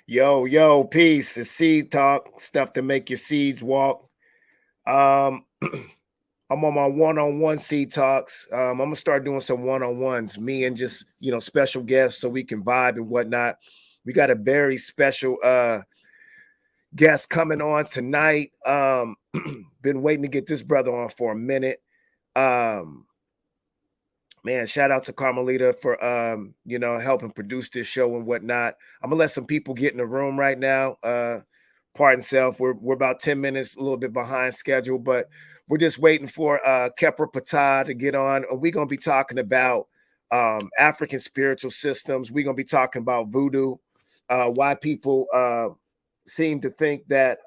Yo, peace. It's seed talk, stuff to make your seeds walk. Um, I'm on my one-on-one seed talks. I'm gonna start doing some one-on-ones, me and just special guests so we can vibe and whatnot. We got a very special guest coming on tonight. Been waiting to get this brother on for a minute. Um, Man, shout out to Carmelita for helping produce this show and whatnot. I'm gonna let some people get in the room right now. Pardon self, we're about 10 minutes, a little bit behind schedule, but we're just waiting for Khepra Ptah to get on. And we're gonna be talking about African spiritual systems. We're gonna be talking about voodoo, why people seem to think that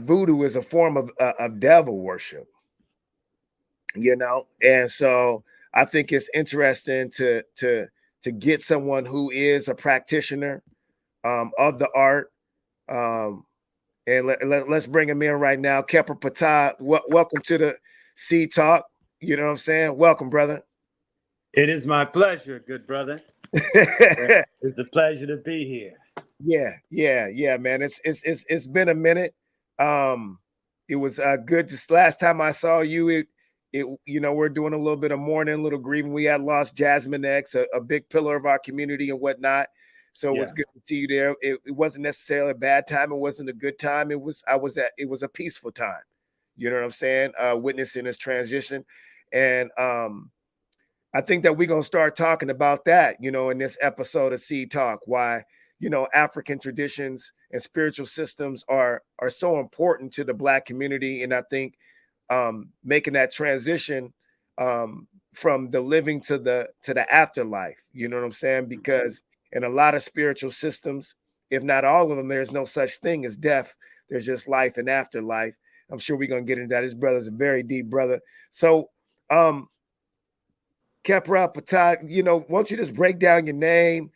voodoo is a form of devil worship, and so I think it's interesting to get someone who is a practitioner of the art, and let's bring him in right now. Khepra Ptah, welcome to the Sea Talk. You know what I'm saying? Welcome, brother. It is my pleasure, good brother. It's a pleasure to be here. Yeah, man. It's been a minute. It was good. Just last time I saw you, we're doing a little bit of mourning, a little grieving. We had lost Jasmine X, a big pillar of our community and whatnot. So it was good to see you there. It wasn't necessarily a bad time. It wasn't a good time. It was a peaceful time. You know what I'm saying? Witnessing this transition. And I think that we're gonna start talking about that, in this episode of Seed Talk, why African traditions and spiritual systems are so important to the Black community. And I think making that transition from the living to the afterlife, you know what I'm saying? Because in a lot of spiritual systems, if not all of them, there's no such thing as death. There's just life and afterlife. I'm sure we're gonna get into that. His brother's a very deep brother. So Khepra Ptah, why don't you just break down your name?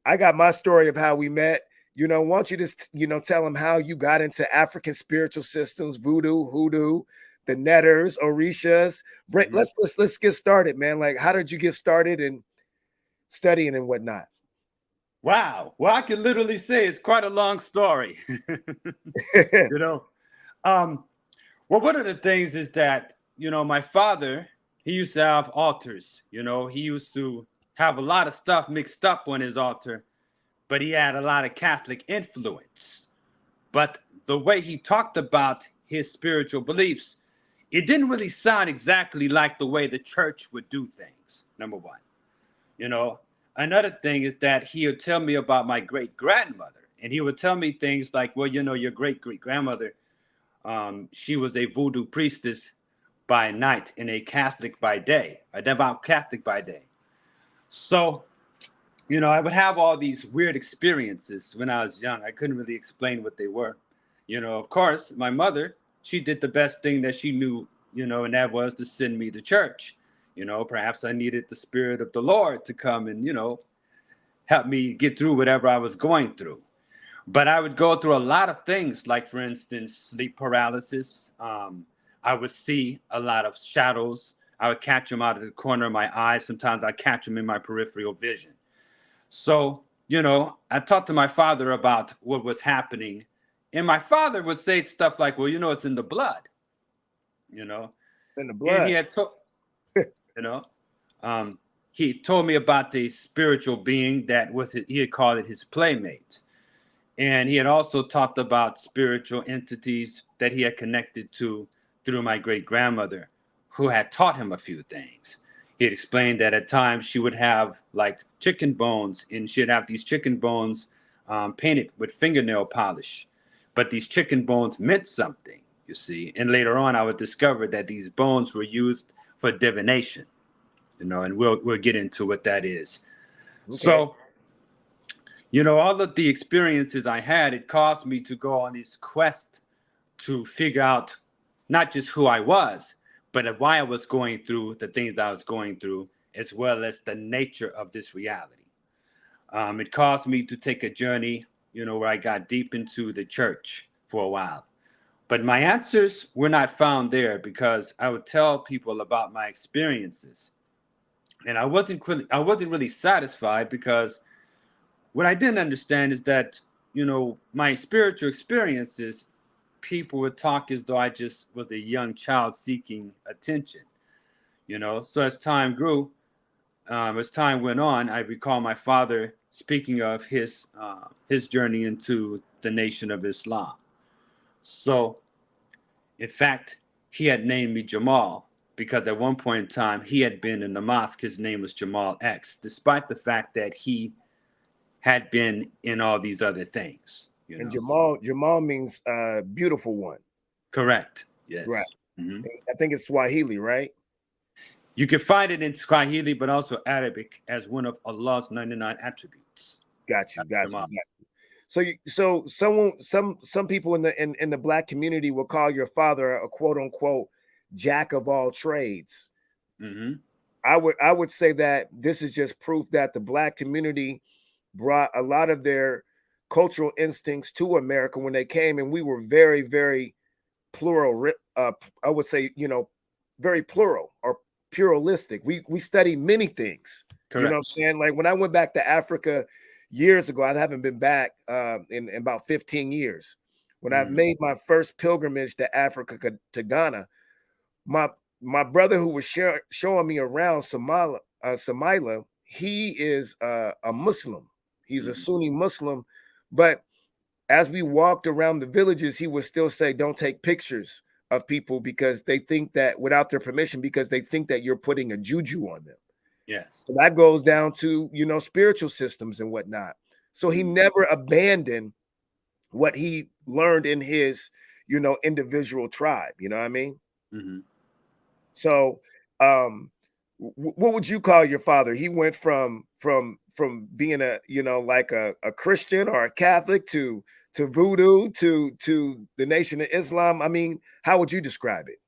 I got my story of how we met. Why don't you just, tell them how you got into African spiritual systems, voodoo, hoodoo, the netters, orishas. Let's get started, man. Like, how did you get started in studying and whatnot? Wow. Well, I can literally say it's quite a long story. Well, one of the things is that, my father, he used to have altars. He used to have a lot of stuff mixed up on his altar, but he had a lot of Catholic influence. But the way he talked about his spiritual beliefs, it didn't really sound exactly like the way the church would do things, number one. Another thing is that he would tell me about my great-grandmother, and he would tell me things like, well, your great-great-grandmother, she was a voodoo priestess by night and a Catholic by day, a devout Catholic by day. So, I would have all these weird experiences when I was young. I couldn't really explain what they were. Of course, my mother, she did the best thing that she knew, and that was to send me to church. Perhaps I needed the Spirit of the Lord to come and, help me get through whatever I was going through. But I would go through a lot of things, like, for instance, sleep paralysis. I would see a lot of shadows. I would catch them out of the corner of my eye. Sometimes I catch them in my peripheral vision. So, I talked to my father about what was happening. And my father would say stuff like, well, it's in the blood, In the blood. And he had he told me about the spiritual being that he had called it his playmate. And he had also talked about spiritual entities that he had connected to through my great-grandmother, who had taught him a few things. He had explained that at times she would have like chicken bones, and she'd have these chicken bones painted with fingernail polish. But these chicken bones meant something, you see. And later on, I would discover that these bones were used for divination, and we'll get into what that is. Okay. So, all of the experiences I had, it caused me to go on this quest to figure out not just who I was, but why I was going through the things I was going through, as well as the nature of this reality. It caused me to take a journey, where I got deep into the church for a while. But my answers were not found there, because I would tell people about my experiences. And I wasn't really satisfied, because what I didn't understand is that, my spiritual experiences, people would talk as though I just was a young child seeking attention. So as time went on, I recall my father speaking of his journey into the Nation of Islam. So, in fact, he had named me Jamal because at one point in time he had been in the mosque. His name was Jamal X, despite the fact that he had been in all these other things. And Jamal means beautiful one. Correct. Right. Yes. Mm-hmm. I think it's Swahili, right? You can find it in Swahili, but also Arabic as one of Allah's 99 attributes. Got you. So some people in the Black community will call your father a quote unquote jack of all trades. Mm-hmm. I would say that this is just proof that the Black community brought a lot of their cultural instincts to America when they came, and we were very, very plural. I would say, very plural or pluralistic. We study many things. Correct. You know what I'm saying? Like when I went back to Africa years ago, I haven't been back in about 15 years. When I made my first pilgrimage to Africa, to Ghana, my brother who was showing me around Somalia, he is a Muslim. He's a Sunni Muslim, but as we walked around the villages, he would still say, "Don't take pictures of people because they think that without their permission, because they think that you're putting a juju on them." Yes. So that goes down to, spiritual systems and whatnot. So he never abandoned what he learned in his, individual tribe. You know what I mean? Mm-hmm. So, what would you call your father? He went from being a, like a Christian or a Catholic to Voodoo to the Nation of Islam. I mean, how would you describe it?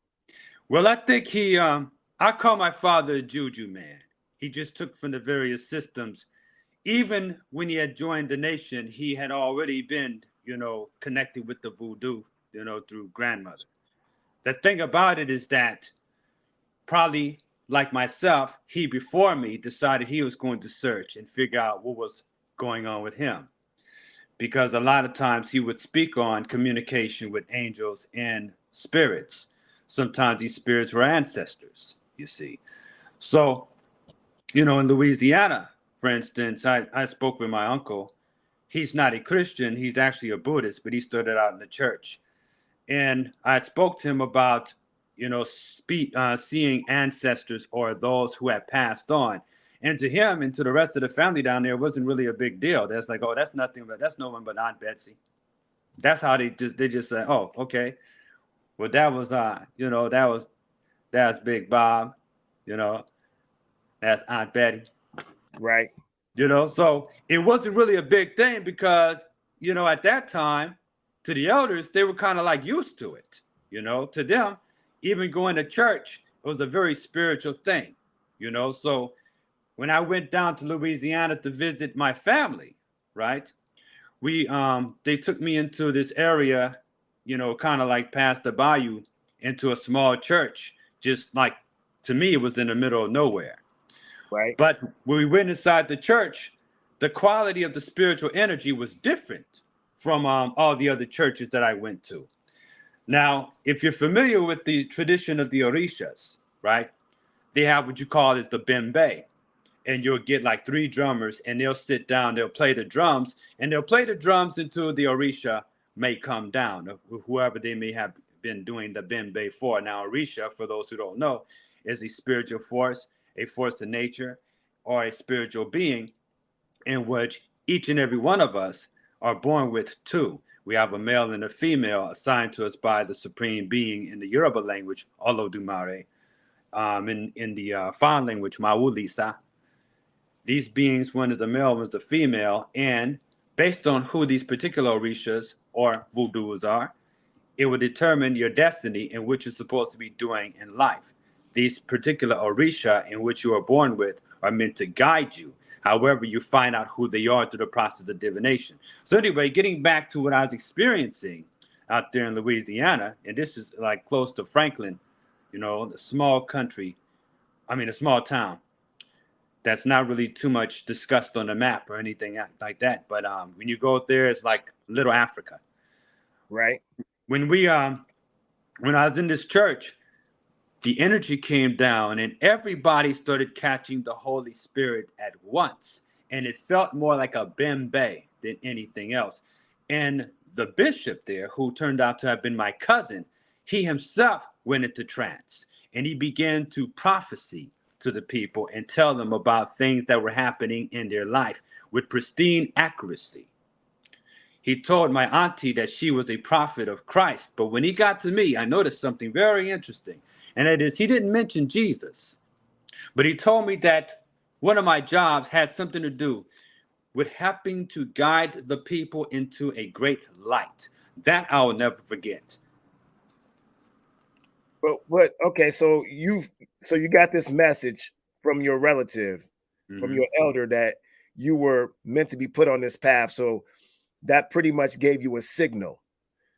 Well, I think I call my father a juju man. He just took from the various systems. Even when he had joined the nation, he had already been, connected with the voodoo, through grandmother. The thing about it is that probably like myself, he before me decided he was going to search and figure out what was going on with him. Because a lot of times he would speak on communication with angels and spirits. Sometimes these spirits were ancestors, you see. So, in Louisiana, for instance, I spoke with my uncle. He's not a Christian. He's actually a Buddhist, but he started out in the church. And I spoke to him about, seeing ancestors or those who had passed on. And to him and to the rest of the family down there, it wasn't really a big deal. That's like, oh, that's nothing, but that's no one but Aunt Betsy. That's how they just say, oh, okay. Well, that was, that's Big Bob, that's Aunt Betty. Right. So it wasn't really a big thing because, at that time, to the elders, they were kind of like used to it. To them, even going to church, it was a very spiritual thing, So when I went down to Louisiana to visit my family, right, they took me into this area, kind of like past the bayou into a small church, just like, to me, it was in the middle of nowhere. Right. But when we went inside the church, the quality of the spiritual energy was different from all the other churches that I went to. Now, if you're familiar with the tradition of the Orishas, right, they have what you call is the bembe. And you'll get like 3 drummers and they'll sit down, they'll play the drums, and they'll play the drums until the Orisha may come down, whoever they may have been doing the bembe for. Now, Orisha, for those who don't know, is a spiritual force, a force of nature, or a spiritual being in which each and every one of us are born with 2. We have a male and a female assigned to us by the supreme being in the Yoruba language, Olodumare, in the Fan language, Mawulisa. These beings, one is a male, one is a female, and based on who these particular Orishas or Voodoos are, it will determine your destiny and what you're supposed to be doing in life. These particular Orisha in which you are born with are meant to guide you. However, you find out who they are through the process of divination. So anyway, getting back to what I was experiencing out there in Louisiana, and this is like close to Franklin, the small country, a small town. that's not really too much discussed on the map or anything like that. But when you go there, it's like Little Africa. Right. When when I was in this church, the energy came down and everybody started catching the Holy Spirit at once. And it felt more like a bembe than anything else. And the bishop there, who turned out to have been my cousin, he himself went into trance and he began to prophesy to the people and tell them about things that were happening in their life with pristine accuracy. He told my auntie that she was a prophet of Christ. But when he got to me, I noticed something very interesting. And that is, he didn't mention Jesus. But he told me that one of my jobs had something to do with helping to guide the people into a great light. That I will never forget. But okay, so you got this message from your relative, from your elder, that you were meant to be put on this path. So that pretty much gave you a signal.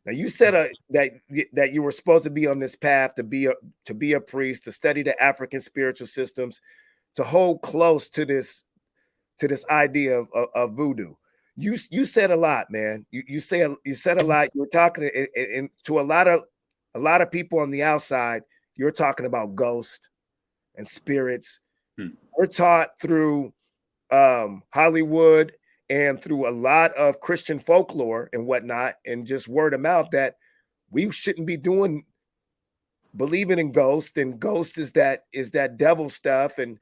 Now you said that you were supposed to be on this path to be a priest, to study the African spiritual systems, to hold close to this idea of voodoo. You said a lot, man. You said a lot. You were talking to a lot of people on the outside. You're talking about ghosts and spirits. We're taught through Hollywood and through a lot of Christian folklore and whatnot, and just word of mouth, that we shouldn't be believing in ghosts, and ghosts is that devil stuff, and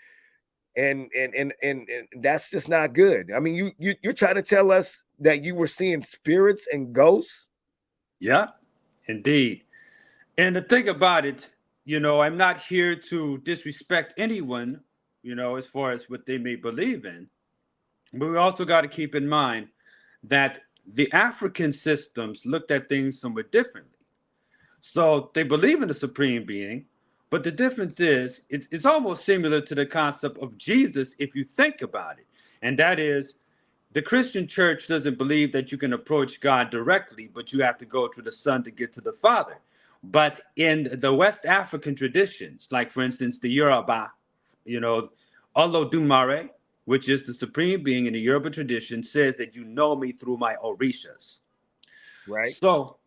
that's just not good. I mean, you're trying to tell us that you were seeing spirits and ghosts? Yeah, indeed. And the thing about it, I'm not here to disrespect anyone, as far as what they may believe in. But we also got to keep in mind that the African systems looked at things somewhat differently. So they believe in the supreme being, but the difference is it's almost similar to the concept of Jesus if you think about it. And that is, the Christian church doesn't believe that you can approach God directly, but you have to go through the Son to get to the Father. But in the West African traditions, like for instance, the Yoruba, Olodumare, which is the supreme being in the Yoruba tradition, says that you know me through my orishas. Right. So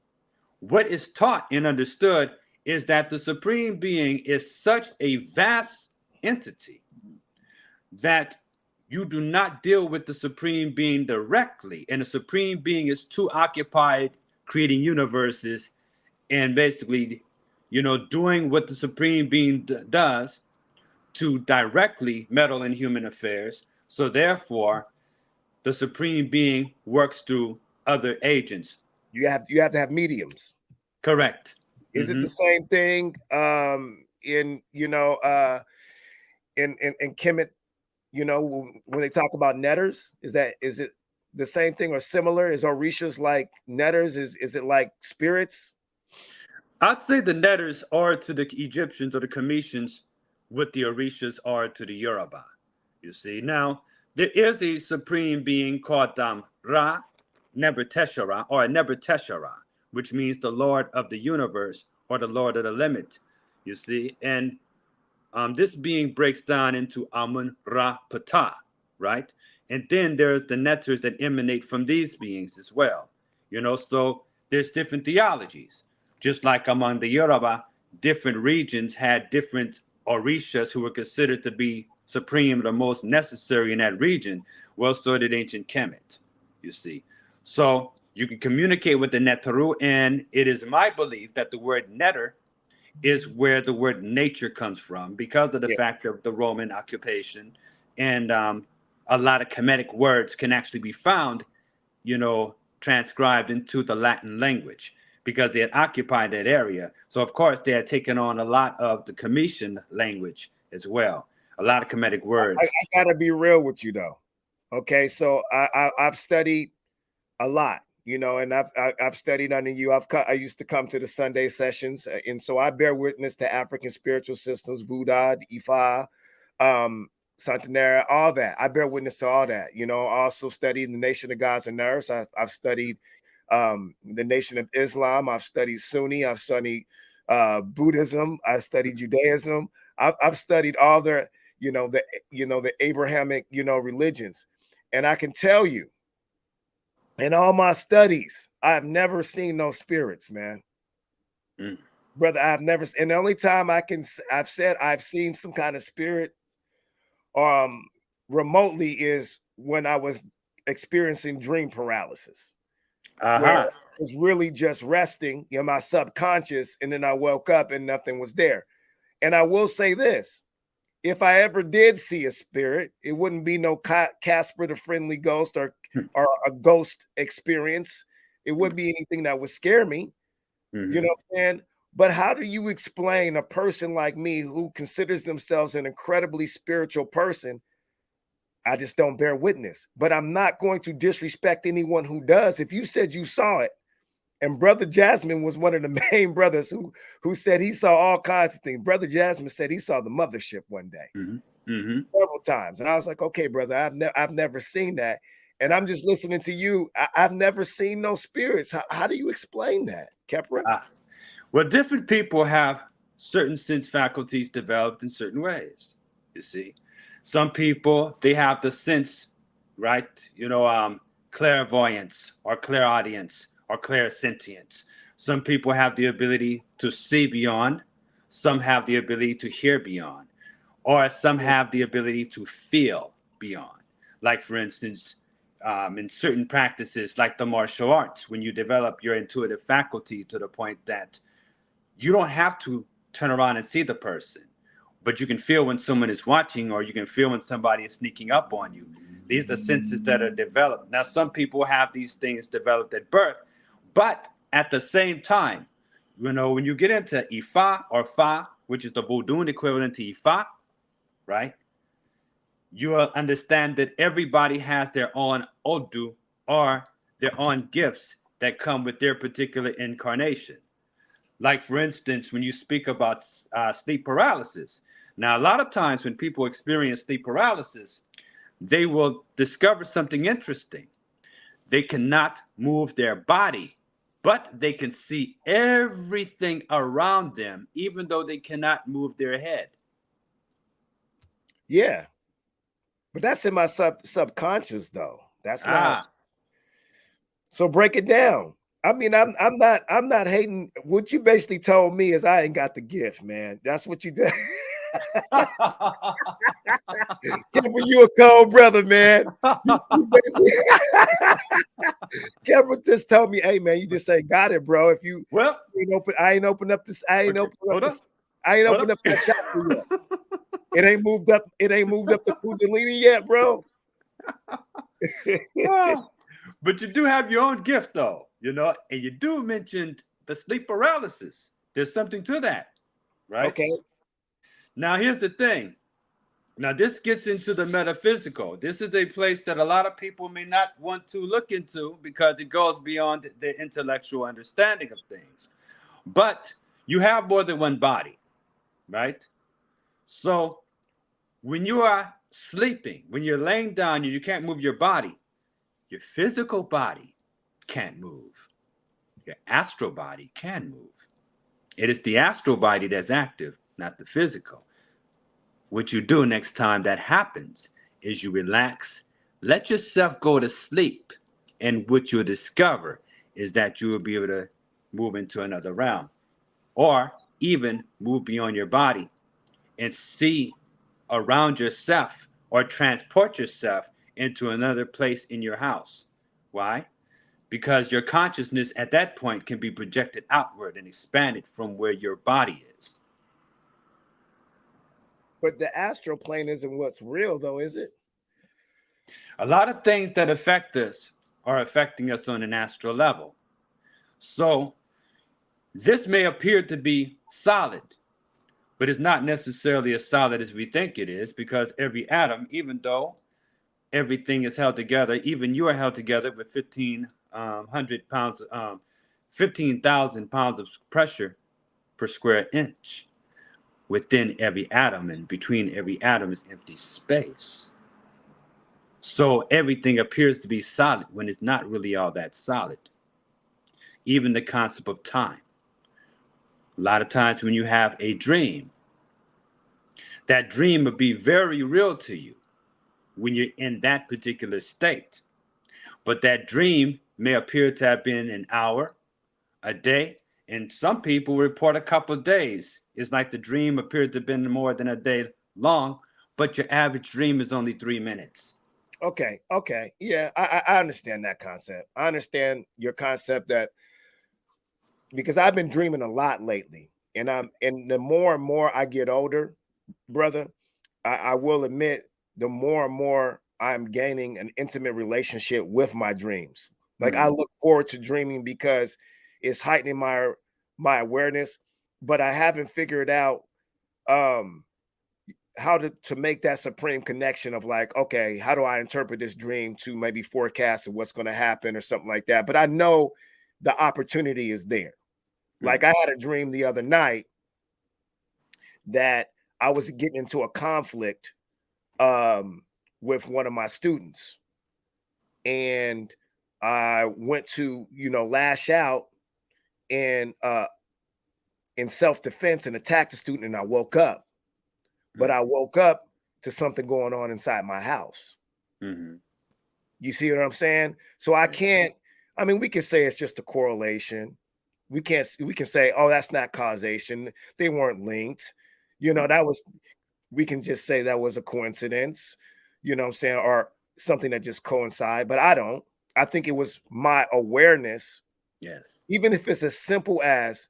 what is taught and understood is that the supreme being is such a vast entity that you do not deal with the supreme being directly. And the supreme being is too occupied creating universes and basically, doing what the supreme being does to directly meddle in human affairs. So therefore, the supreme being works through other agents. You have to have mediums. Correct. Is it the same thing in Kemet, when they talk about netters? Is it the same thing or similar? Is orishas like netters? Is it like spirits? I'd say the netters are to the Egyptians or the Cometians what the orishas are to the Yoruba. You see, now there is a supreme being called Ra Neberteshara, or Neberteshara, which means the Lord of the universe or the Lord of the limit. You see, and this being breaks down into Amun Ra Ptah, right? And then there's the netters that emanate from these beings as well. So there's different theologies. Just like among the Yoruba, different regions had different orishas who were considered to be supreme, the most necessary in that region. Well, so did ancient Kemet, you see. So you can communicate with the Neteru, and it is my belief that the word netter is where the word nature comes from because of the fact of the Roman occupation. And a lot of Kemetic words can actually be found, transcribed into the Latin language, because they had occupied that area. So, of course, they had taken on a lot of the Cometian language as well, a lot of Kemetic words. I got to be real with you, though. Okay, so I've studied a lot, and I've studied under you. I used to come to the Sunday sessions, and so I bear witness to African spiritual systems, Voodoo, Ifa, Santanera, all that. I bear witness to all that. I also studied the Nation of Gods and Nerves. I've studied the Nation of Islam. I've studied Sunni. I've studied Buddhism. I studied Judaism. I've studied all their, the Abrahamic, religions. And I can tell you, in all my studies, I've never seen no spirits, man. Brother, I've never, and the only time I've said I've seen some kind of spirit remotely is when I was experiencing dream paralysis. Where it was really just resting in my subconscious, and then I woke up and nothing was there. And I will say this, if I ever did see a spirit, it wouldn't be no Casper the Friendly Ghost or a ghost experience. It wouldn't be anything that would scare me. You know what I'm saying? But how do you explain a person like me who considers themselves an incredibly spiritual person? I just don't bear witness, but I'm not going to disrespect anyone who does. If you said you saw it, and Brother Jasmine was one of the main brothers who said he saw all kinds of things. Brother Jasmine said he saw the mothership one day, several times, and I was like, okay, brother, I've never seen that, and I'm just listening to you. I've never seen no spirits. How do you explain that, Khepra? Well, different people have certain sense faculties developed in certain ways. You see, some people, they have the sense, right? Clairvoyance or clairaudience or clairsentience. Some people have the ability to see beyond. Some have the ability to hear beyond, or some have the ability to feel beyond. Like, for instance, in certain practices like the martial arts, when you develop your intuitive faculty to the point that you don't have to turn around and see the person, but you can feel when someone is watching, or you can feel when somebody is sneaking up on you. These are senses that are developed. Now, some people have these things developed at birth, but at the same time, when you get into Ifa or Fa, which is the Voodoo equivalent to Ifa, right? You will understand that everybody has their own Odu, or their own gifts that come with their particular incarnation. Like, for instance, when you speak about sleep paralysis. Now, a lot of times when people experience sleep paralysis, they will discover something interesting. They cannot move their body, but they can see everything around them, even though they cannot move their head. Yeah. But that's in my subconscious, though. That's not. So break it down. I mean, I'm not hating. What you basically told me is I ain't got the gift, man. That's what you did. You a cold brother, man. Khepra just told me, hey, man, you just ain't got it, bro. If you I ain't opened up this. I ain't opened up that shop yet. It ain't moved up. It ain't moved up the Kundalini yet, bro. But you do have your own gift, though, and you do mention the sleep paralysis. There's something to that, right? Okay. Now, here's the thing. Now, this gets into the metaphysical. This is a place that a lot of people may not want to look into because it goes beyond their intellectual understanding of things. But you have more than one body, right? So when you are sleeping, when you're laying down and you can't move your body, your physical body can't move. Your astral body can move. It is the astral body that's active, not the physical. What you do next time that happens is you relax, let yourself go to sleep, and what you'll discover is that you will be able to move into another realm, or even move beyond your body and see around yourself or transport yourself into another place in your house. Why? Because your consciousness at that point can be projected outward and expanded from where your body is. But the astral plane isn't what's real, though, is it? A lot of things that affect us are affecting us on an astral level. So this may appear to be solid, but it's not necessarily as solid as we think it is, because every atom, even though everything is held together, even you are held together with 1,500 pounds, 15,000 pounds of pressure per square inch. Within every atom and between every atom is empty space. So everything appears to be solid when it's not really all that solid. Even the concept of time. A lot of times when you have a dream, that dream will be very real to you when you're in that particular state. But that dream may appear to have been an hour, a day, and some people report a couple of days. It's like the dream appeared to have been more than a day long, but your average dream is only 3 minutes. Okay. Yeah, I understand that concept. I understand your concept that because I've been dreaming a lot lately, and the more and more I get older, brother, I will admit the more and more I'm gaining an intimate relationship with my dreams. Like I look forward to dreaming because it's heightening my awareness, but I haven't figured out how to make that supreme connection of like, okay, how do I interpret this dream to maybe forecast what's going to happen or something like that. But I know the opportunity is there. Like I had a dream the other night that I was getting into a conflict with one of my students, and I went to, lash out and in self-defense and attack the student, and I woke up. But I woke up to something going on inside my house. You see what I'm saying? So I can't, I mean, we can say it's just a correlation. We can say, oh, that's not causation. They weren't linked. We can just say that was a coincidence, you know what I'm saying? Or something that just coincide. But I think it was my awareness. Yes. Even if it's as simple as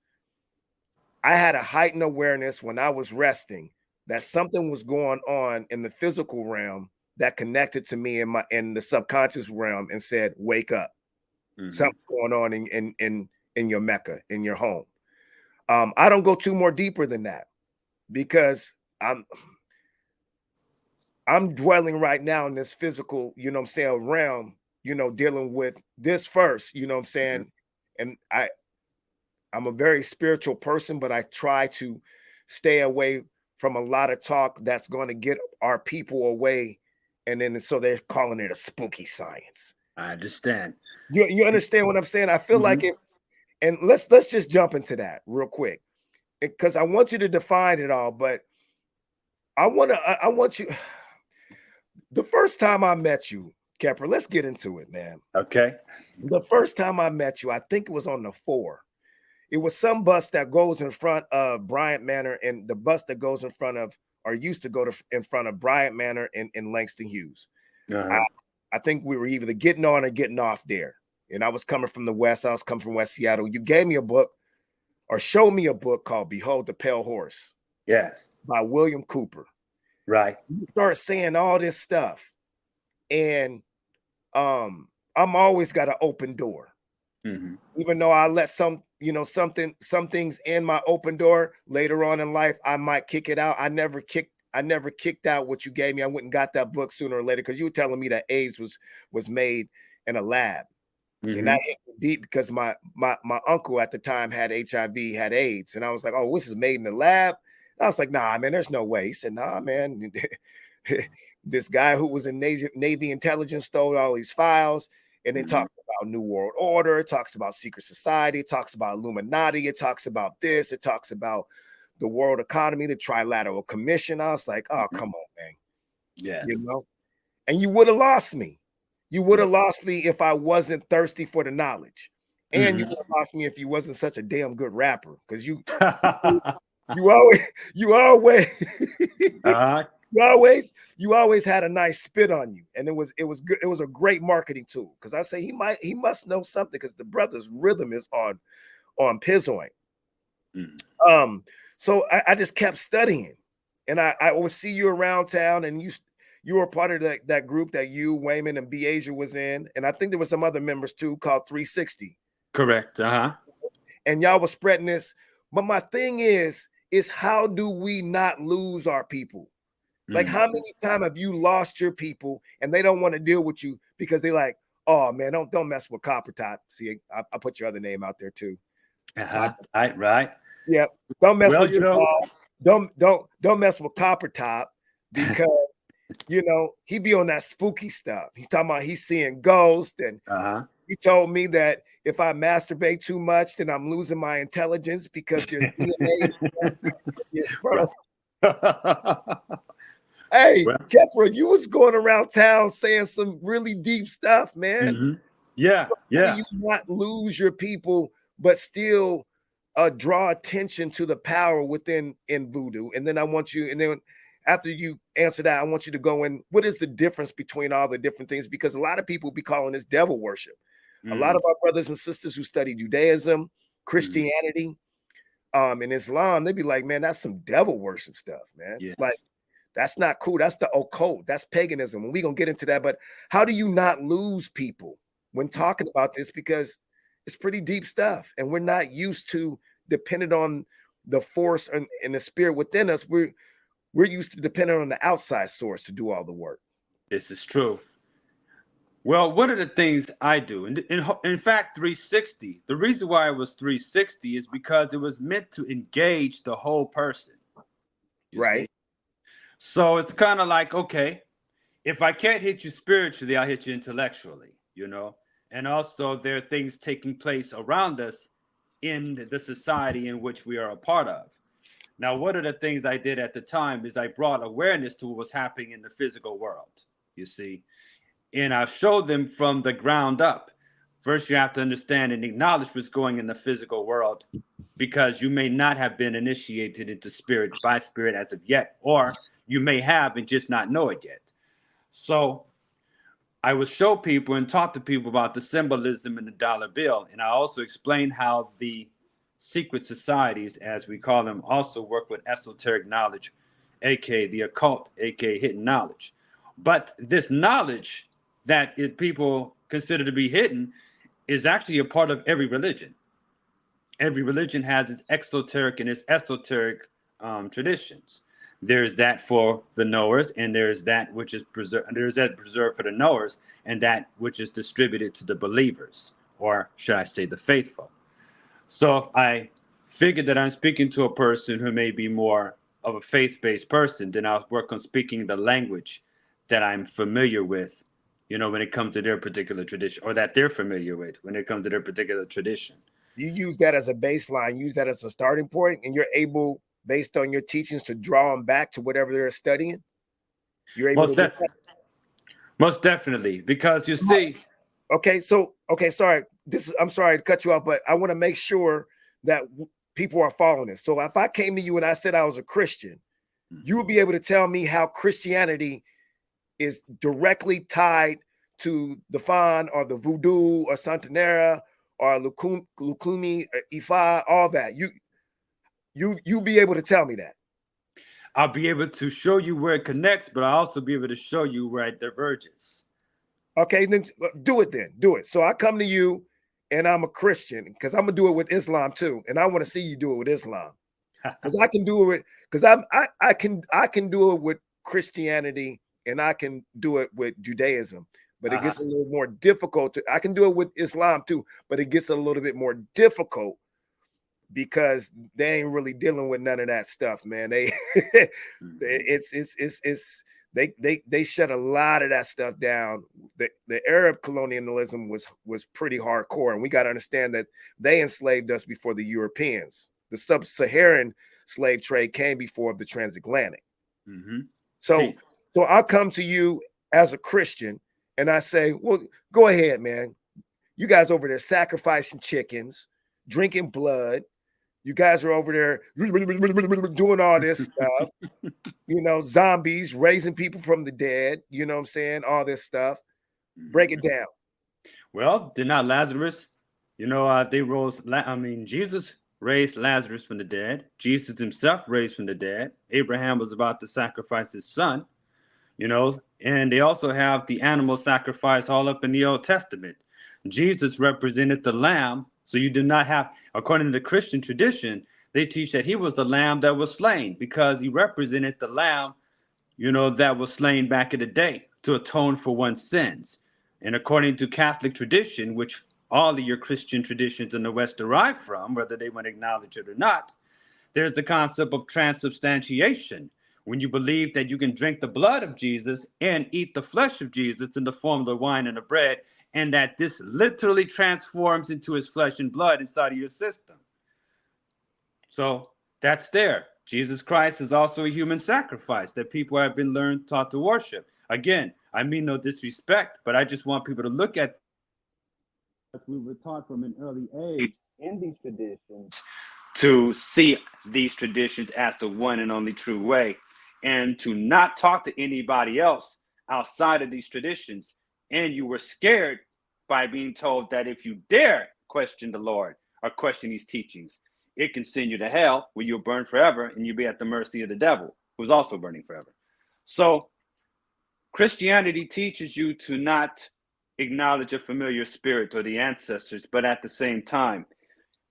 I had a heightened awareness when I was resting that something was going on in the physical realm that connected to me in the subconscious realm and said, wake up. Something's going on in your Mecca, in your home. I don't go too more deeper than that because I'm dwelling right now in this physical, realm, dealing with this first, and I'm a very spiritual person, but I try to stay away from a lot of talk that's going to get our people away. And then so they're calling it a spooky science. I understand. You understand what I'm saying? I feel like it, and let's just jump into that real quick. Because I want you to define it all, but I want you. The first time I met you, Khepra, let's get into it, man. Okay. The first time I met you, I think it was on the 4. It was some bus that goes in front of Bryant Manor, and the bus that goes in front of, or used to go in front of Bryant Manor in Langston Hughes. I think we were either getting on or getting off there. And I was coming from the West. I was coming from West Seattle. You gave me a book or showed me a book called Behold the Pale Horse. Yes. By William Cooper. Right. You start saying all this stuff. And I'm always got an open door. Even though I let some things in my open door later on in life, I might kick it out. I never kicked out what you gave me. I went and got that book sooner or later because you were telling me that AIDS was made in a lab. And that hit me deep because my uncle at the time had HIV, had AIDS. And I was like, oh, this is made in the lab. And I was like, nah, man, there's no way. He said, nah, man. This guy who was in Navy intelligence stole all these files. And then talks about New World Order, it talks about secret society, it talks about Illuminati, it talks about this, it talks about the world economy, the Trilateral Commission. I was like, oh, come on, man. Yes. And you would have lost me. You would have lost me if I wasn't thirsty for the knowledge. And you would have lost me if you wasn't such a damn good rapper. Because you always had a nice spit on you, and it was good. It was a great marketing tool because I say he must know something because the brother's rhythm is on Pizzoin. So I just kept studying, and I would see you around town, and you were part of that group that you, Wayman, and B. Asia was in, and I think there were some other members too called 360. Correct. And y'all was spreading this, but my thing is how do we not lose our people? Like, how many times have you lost your people and they don't want to deal with you because they're like, oh man, don't mess with Copper Top. See, I put your other name out there too. Right. Yeah. Don't mess with don't mess with Copper Top because he be on that spooky stuff. He's talking about he's seeing ghosts, and he told me that if I masturbate too much, then I'm losing my intelligence because there's DNA. Hey, Well, Khepra, you was going around town saying some really deep stuff, man. mhm. Yeah, So how do yeah. you not lose your people, but still draw attention to the power within in voodoo? And then I want you, and then after you answer that, I want you to go in. What is the difference between all the different things? Because a lot of people be calling this devil worship. A lot Mm, of our brothers and sisters who study Judaism, mm, Christianity, and Islam, they be like, man, that's some devil worship stuff, man. Like, yes. that's not cool. That's the occult. That's paganism. And we're gonna get into that. But how do you not lose people when talking about this? Because it's pretty deep stuff, and we're not used to dependent on the force and the spirit within us. We're used to depending on the outside source to do all the work. This is true. Well, one of the things I do, in fact, 360, the reason why it was 360 is because it was meant to engage the whole person, you see? Right. So it's kind of like, okay, if I can't hit you spiritually, I'll hit you intellectually, you know? And also, there are things taking place around us in the society in which we are a part of. Now, one of the things I did at the time is I brought awareness to what was happening in the physical world, you see? And I showed them from the ground up. First, you have to understand and acknowledge what's going in the physical world, because you may not have been initiated into spirit by spirit as of yet, or you may have and just not know it yet. So I would show people and talk to people about the symbolism in the dollar bill. And I also explained how the secret societies, as we call them, also work with esoteric knowledge, aka the occult, aka hidden knowledge. But this knowledge that is people consider to be hidden is actually a part of every religion. Every religion has its exoteric and its esoteric traditions. There's that for the knowers, and there's that which is preserved. There's that preserved for the knowers, and that which is distributed to the believers, or should I say, the faithful. So if I figure that I'm speaking to a person who may be more of a faith-based person, then I'll work on speaking the language that I'm familiar with, you know, when it comes to their particular tradition, or that they're familiar with when it comes to their particular tradition. You use that as a baseline, use that as a starting point, and you're able, based on your teachings, to draw them back to whatever they're studying. You're able to Most do that. definitely. Most definitely, because you see, Okay, so okay, sorry. I'm sorry to cut you off, but I want to make sure that people are following this. So if I came to you and I said I was a Christian, you would be able to tell me how Christianity is directly tied to the Fan or the Voodoo or Santanera or Lecumi, Ifa, all that. You be able to tell me that. I'll be able to show you where it connects, but I'll also be able to show you where it diverges. Okay, then do it then. Do it. So I come to you and I'm a Christian because I'm gonna do it with Islam too. And I want to see you do it with Islam. Because I can do it with because I can do it with Christianity and I can do it with Judaism. But it gets a little more difficult. I can do it with Islam too, but it gets a little bit more difficult because they ain't really dealing with none of that stuff, man. They it's they shut a lot of that stuff down. The Arab colonialism was pretty hardcore, and we got to understand that they enslaved us before the Europeans. The sub-Saharan slave trade came before the transatlantic. Mm-hmm. So I'll come to you as a Christian and I say, well, go ahead, man. You guys over there sacrificing chickens, drinking blood. You guys are over there doing all this stuff, you know, zombies, raising people from the dead, you know what I'm saying? All this stuff. Break it down. Well, did not Lazarus, you know, they rose, Jesus raised Lazarus from the dead. Jesus himself raised from the dead. Abraham was about to sacrifice his son, you know, and they also have the animal sacrifice all up in the Old Testament. Jesus represented the lamb. So you do not have, according to the Christian tradition, they teach that he was the lamb that was slain because he represented the lamb, you know, that was slain back in the day to atone for one's sins. And according to Catholic tradition, which all of your Christian traditions in the West derive from, whether they want to acknowledge it or not, there's the concept of transubstantiation. When you believe that you can drink the blood of Jesus and eat the flesh of Jesus in the form of the wine and the bread, and that this literally transforms into his flesh and blood inside of your system. So that's there. Jesus Christ is also a human sacrifice that people have been taught to worship. Again, I mean no disrespect, but I just want people to look at what we were taught from an early age in these traditions to see these traditions as the one and only true way, and to not talk to anybody else outside of these traditions. And you were scared by being told that if you dare question the Lord or question these teachings, it can send you to hell where you'll burn forever and you'll be at the mercy of the devil, who's also burning forever. So Christianity teaches you to not acknowledge a familiar spirit or the ancestors, but at the same time,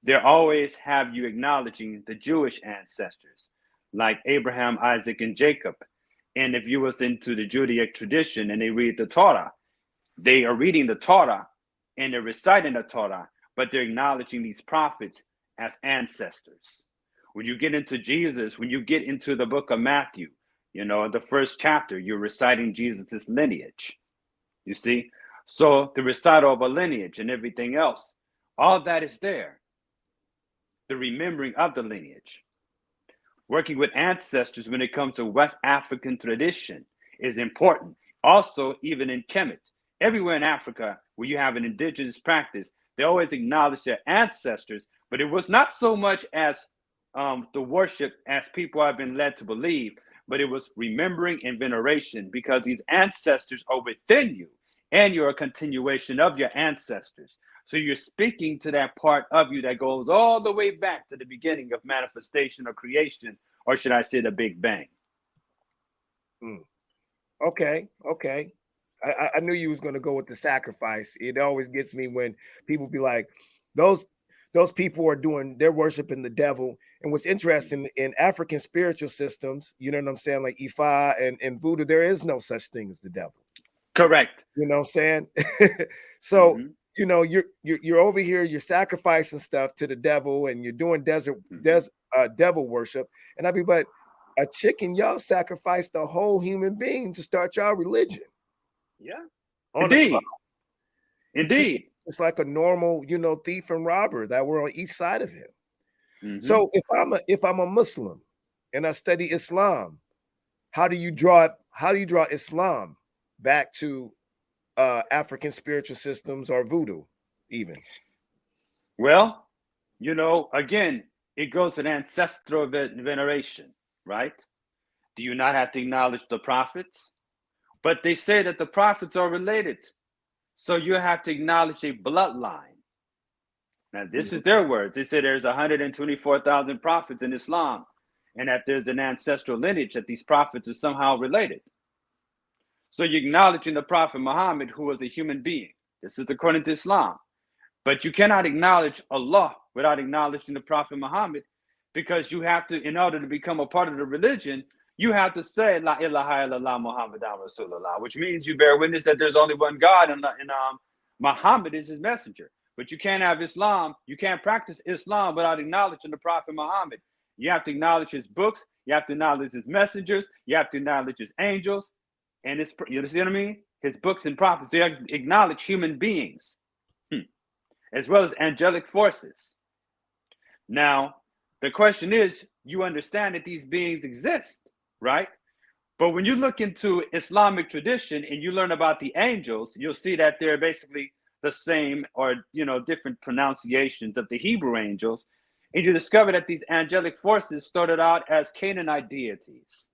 they always have you acknowledging the Jewish ancestors, like Abraham, Isaac, and Jacob. And if you was into the Judaic tradition and they read the Torah, they are reading the Torah and they're reciting the Torah, but they're acknowledging these prophets as ancestors. When you get into Jesus, when you get into the book of Matthew, you know, the first chapter, you're reciting Jesus's lineage. You see? So the recital of a lineage and everything else, all that is there. The remembering of the lineage. Working with ancestors when it comes to West African tradition is important. Also, even in Kemet, everywhere in Africa where you have an indigenous practice, they always acknowledge their ancestors, but it was not so much as the worship as people have been led to believe, but it was remembering and veneration, because these ancestors are within you and you're a continuation of your ancestors. So you're speaking to that part of you that goes all the way back to the beginning of manifestation or creation, or should I say the Big Bang. Okay. I knew you was going to go with the sacrifice. It always gets me when people be like, those people are doing, they're worshiping the devil. And what's interesting in African spiritual systems, you know what I'm saying, like Ifa and Voodoo, there is no such thing as the devil. Correct. You know what I'm saying? So you know, you're over here, you're sacrificing stuff to the devil, and you're doing devil worship. And I'd be, but a chicken, y'all sacrificed the whole human being to start y'all religion. Yeah. Indeed. Indeed. It's like a normal, you know, thief and robber that were on each side of him. So if I'm a Muslim and I study Islam, how do you draw Islam back to African spiritual systems or voodoo even? Well, you know, again, it goes to ancestral veneration, right? Do you not have to acknowledge the prophets? But they say that the prophets are related. So you have to acknowledge a bloodline. Now, this is their words. They say there's 124,000 prophets in Islam, and that there's an ancestral lineage that these prophets are somehow related. So you're acknowledging the Prophet Muhammad, who was a human being. This is according to Islam. But you cannot acknowledge Allah without acknowledging the Prophet Muhammad, because you have to, in order to become a part of the religion, you have to say La ilaha illallah Muhammadan Rasulullah, which means you bear witness that there's only one God, and Muhammad is his messenger. But you can't have Islam, you can't practice Islam without acknowledging the Prophet Muhammad. You have to acknowledge his books, you have to acknowledge his messengers, you have to acknowledge his angels, and his, you understand what I mean? His books and prophets. So you have to acknowledge human beings, as well as angelic forces. Now, the question is, you understand that these beings exist, right? But when you look into Islamic tradition and you learn about the angels, you'll see that they're basically the same, or, you know, different pronunciations of the Hebrew angels. And you discover that these angelic forces started out as Canaanite deities.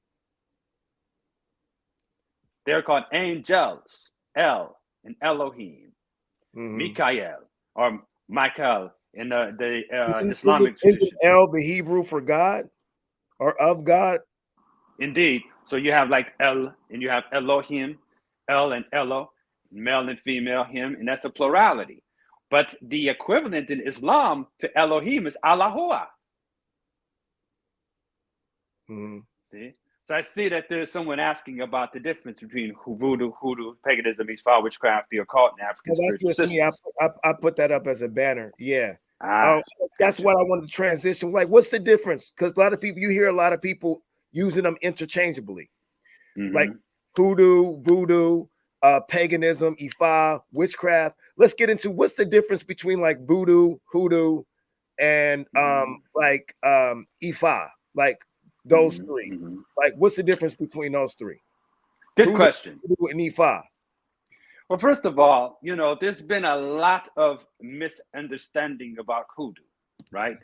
They're called angels, El and Elohim, Mikael or Michael in the Islamic tradition. Isn't El the Hebrew for God or of God? Indeed. So you have like El and you have Elohim, El and Elo, male and female, him, and that's the plurality. But the equivalent in Islam to Elohim is Allahua. See? So I see that there's someone asking about the difference between voodoo, hoodoo, paganism, Ifa, witchcraft, the occult, and African spiritual systems. I put that up as a banner. Yeah. That's what I wanted to transition. Like, what's the difference? Because a lot of people, you hear a lot of people using them interchangeably. Like hoodoo, voodoo, paganism, Ifa, witchcraft. Let's get into what's the difference between like voodoo, hoodoo, and like Ifa. Like, those three? Like, what's the difference between those three? Good question. Voodoo and Ifa. Well, first of all, there's been a lot of misunderstanding about hoodoo, right?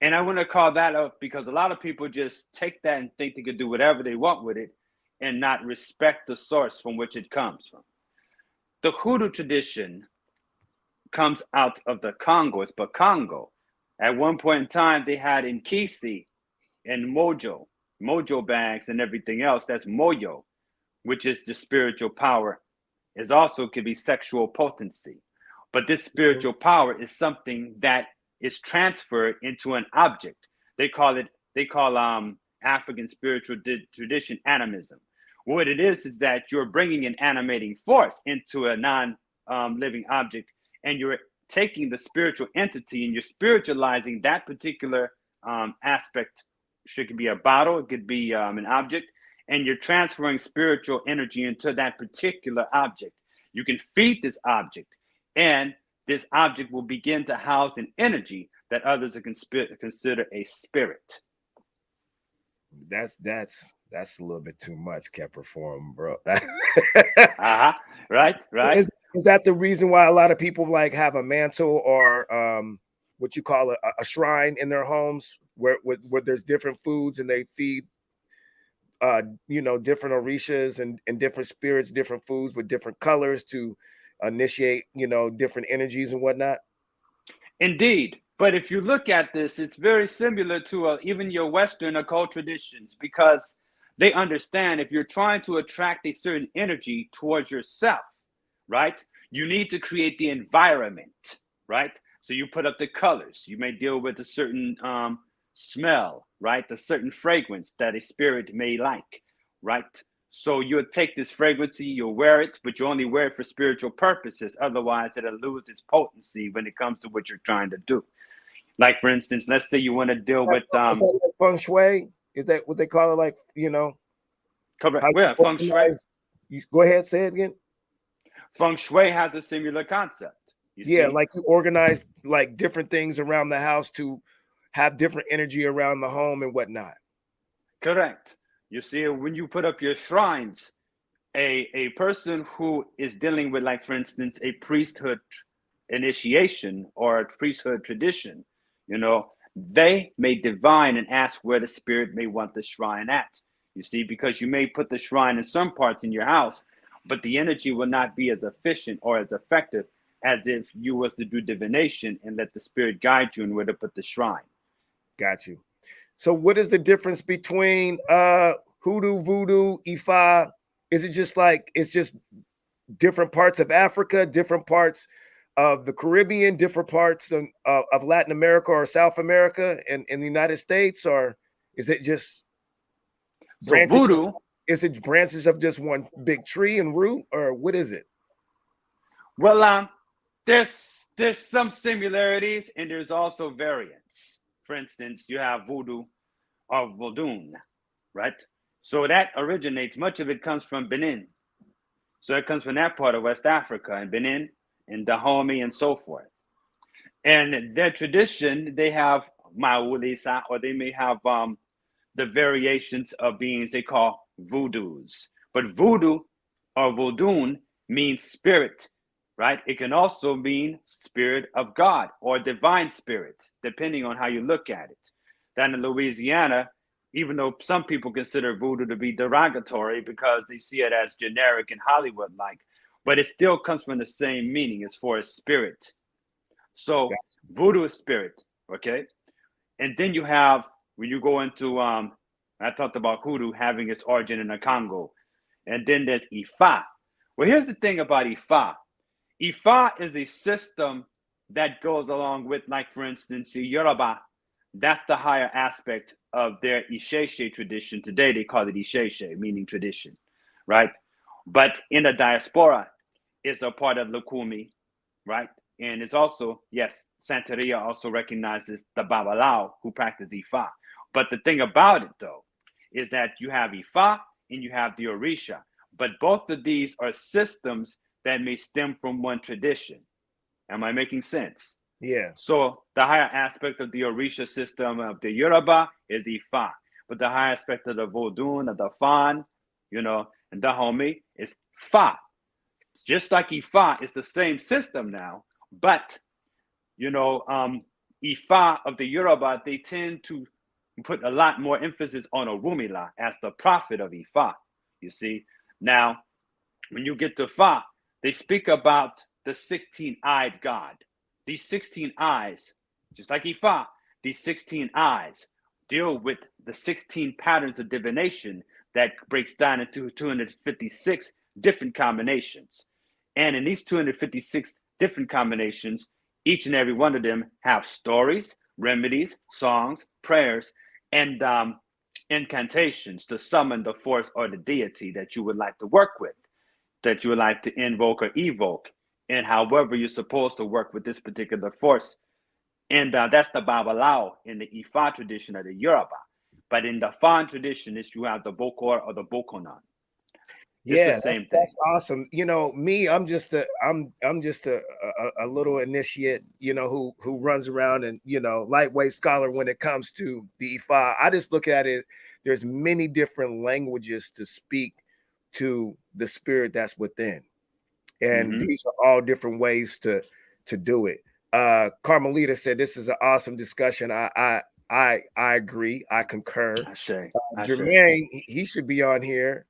And I want to call that up because a lot of people just take that and think they can do whatever they want with it and not respect the source from which it comes from. The hoodoo tradition comes out of the Congo. It's Congo. At one point in time, they had Nkisi and mojo bags and everything else. That's moyo, which is the spiritual power. It also could be sexual potency. But this spiritual power is something that is transferred into an object. They call African spiritual tradition animism. What it is that you're bringing an animating force into a non-living object, and you're taking the spiritual entity and you're spiritualizing that particular aspect. It could be a bottle, it could be an object, and you're transferring spiritual energy into that particular object. You can feed this object, and this object will begin to house an energy that others consider a spirit. That's a little bit too much, Khepra, for him, bro. Right. Is that the reason why a lot of people like have a mantle or what you call a shrine in their homes where there's different foods and they feed different orishas and different spirits, different foods with different colors to initiate different energies and whatnot? Indeed. But if you look at this, it's very similar to even your Western occult traditions, because they understand if you're trying to attract a certain energy towards yourself, right, you need to create the environment, right? So you put up the colors. You may deal with a certain smell, right? A certain fragrance that a spirit may like, right? So you'll take this fragrance, you'll wear it, but you only wear it for spiritual purposes. Otherwise, it'll lose its potency when it comes to what you're trying to do. Like, for instance, let's say you want to deal with is that like feng shui? Is that what they call it? Like, correct. Yeah, feng shui. Go ahead, say it again. Feng shui has a similar concept. See? Like you organize like different things around the house to have different energy around the home and whatnot. Correct. You see, when you put up your shrines, a person who is dealing with, like, for instance, a priesthood initiation or a priesthood tradition, they may divine and ask where the spirit may want the shrine at. You see, because you may put the shrine in some parts in your house, but the energy will not be as efficient or as effective as if you was to do divination and let the spirit guide you in where to put the shrine. Got you. So what is the difference between hoodoo, voodoo, Ifa? Is it just like it's just different parts of Africa, different parts of the Caribbean, different parts of Latin America or South America and in the United States? Or is it just branches? So voodoo, is it branches of just one big tree and root, or what is it? Well, there's some similarities and there's also variants. For instance, you have voodoo or Voodoo, right? So that originates, much of it comes from Benin. So it comes from that part of West Africa and Benin and Dahomey and so forth. And their tradition, they have Maulisa, or they may have the variations of beings they call voodoos. But voodoo or voodoo means spirit, right? It can also mean spirit of God or divine spirit, depending on how you look at it. Down in Louisiana, even though some people consider voodoo to be derogatory because they see it as generic and Hollywood-like, but it still comes from the same meaning as far as spirit. So voodoo is spirit, okay? And then you have, when you go into, I talked about hoodoo having its origin in the Congo. And then there's Ifa. Well, here's the thing about Ifa. Ifa is a system that goes along with, like, for instance, the Yoruba. That's the higher aspect of their Isheshe tradition. Today, they call it Isheshe, meaning tradition, right? But in the diaspora, it's a part of Lecumi, right? And it's also, yes, Santeria also recognizes the Babalao who practice Ifa. But the thing about it, though, is that you have Ifa and you have the Orisha. But both of these are systems that may stem from one tradition. Am I making sense? Yeah. So the higher aspect of the Orisha system of the Yoruba is Ifa. but the higher aspect of the Voodoo and the Fan, you know, and Dahomey is Fa. It's just like Ifa, it's the same system now, but you know, Ifa of the Yoruba, they tend to put a lot more emphasis on Orumila as the prophet of Ifa. You see, now when you get to Fa, they speak about the 16-eyed God. These 16 eyes, just like Ifa, these 16 eyes deal with the 16 patterns of divination that breaks down into 256 different combinations. And in these 256 different combinations, each and every one of them have stories, remedies, songs, prayers, and incantations to summon the force or the deity that you would like to work with, that you would like to invoke or evoke, and however you're supposed to work with this particular force. And that's the Babalao in the Ifa tradition of the Yoruba. But in the Fan tradition, is you have the Bokor or the Bokonan. Yeah, that's awesome. You know, me, I'm just a little initiate, you know, who runs around and, you know, lightweight scholar when it comes to the Ifa. I just look at it. There's many different languages to speak to the spirit that's within, and these are all different ways to do it. Carmelita said this is an awesome discussion. I agree. I concur. Jermaine, he should be on here.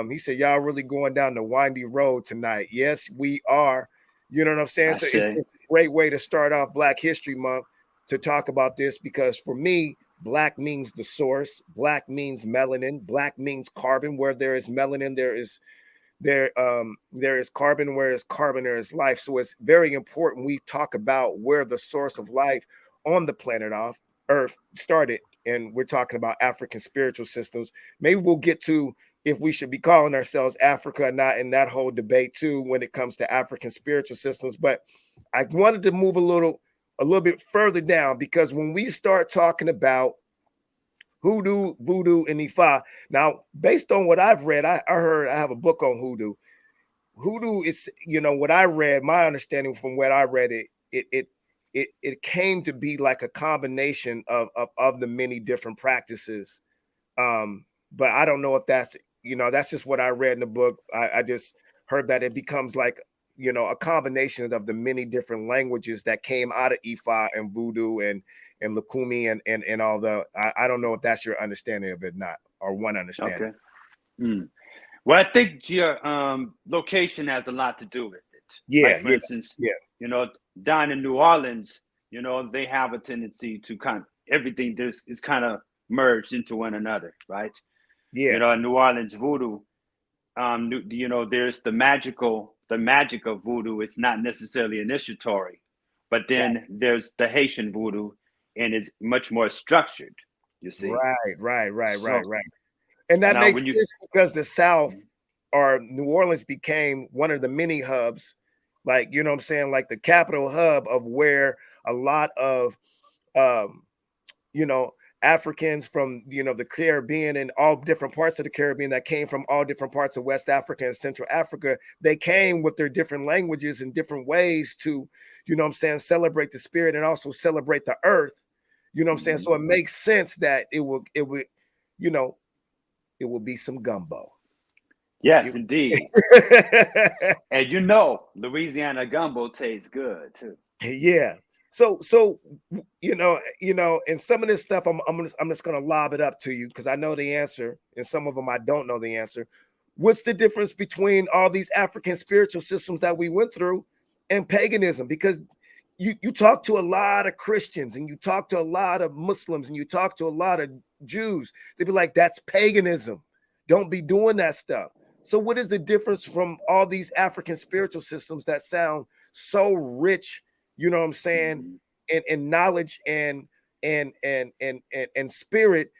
He said, y'all really going down the windy road tonight. Yes, we are. You know what I'm saying? So it's a great way to start off Black History Month to talk about this, because for me, Black means the source. Black means melanin. Black means carbon. Where there is melanin, there is carbon. Where is carbon, there is life. So it's very important we talk about where the source of life on the planet Earth started. And we're talking about African spiritual systems. Maybe we'll get to if we should be calling ourselves Africa or not in that whole debate too when it comes to African spiritual systems. But I wanted to move a little bit further down, because when we start talking about hoodoo, voodoo, and Ifa, now based on what I've read, I heard I have a book on hoodoo. Hoodoo is, you know, what I read, my understanding from what I read, it came to be like a combination of the many different practices. But I don't know if that's, you know, that's just what I read in the book. I just heard that it becomes like, you know, a combination of the many different languages that came out of Ifa and voodoo and Lecumi and all the, I don't know if that's your understanding of it, not, or one understanding. Okay. Well, I think your location has a lot to do with it. Yeah. Like, for instance, you know, down in New Orleans, you know, they have a tendency to everything is kind of merged into one another, right? Yeah. You know, in New Orleans voodoo, you know, there's the magic of voodoo. It's not necessarily initiatory, but then there's the Haitian voodoo, and it's much more structured. You see, right. And that makes sense, because the South or New Orleans became one of the mini hubs, like, you know what I'm saying, like the capital hub of where a lot of, you know, Africans from, you know, the Caribbean and all different parts of the Caribbean that came from all different parts of West Africa and Central Africa, they came with their different languages and different ways to, you know what I'm saying, celebrate the spirit and also celebrate the earth. You know what I'm saying? So it makes sense that it would, you know, it will be some gumbo. Yes, indeed. And you know, Louisiana gumbo tastes good too. Yeah. So you know, and some of this stuff I'm just gonna lob it up to you, because I know the answer, and some of them I don't know the answer. What's the difference between all these African spiritual systems that we went through and paganism? Because you talk to a lot of Christians, and you talk to a lot of Muslims, and you talk to a lot of Jews. They'd be like, that's paganism. Don't be doing that stuff. So what is the difference from all these African spiritual systems that sound so rich, you know what I'm saying, in knowledge and spirit?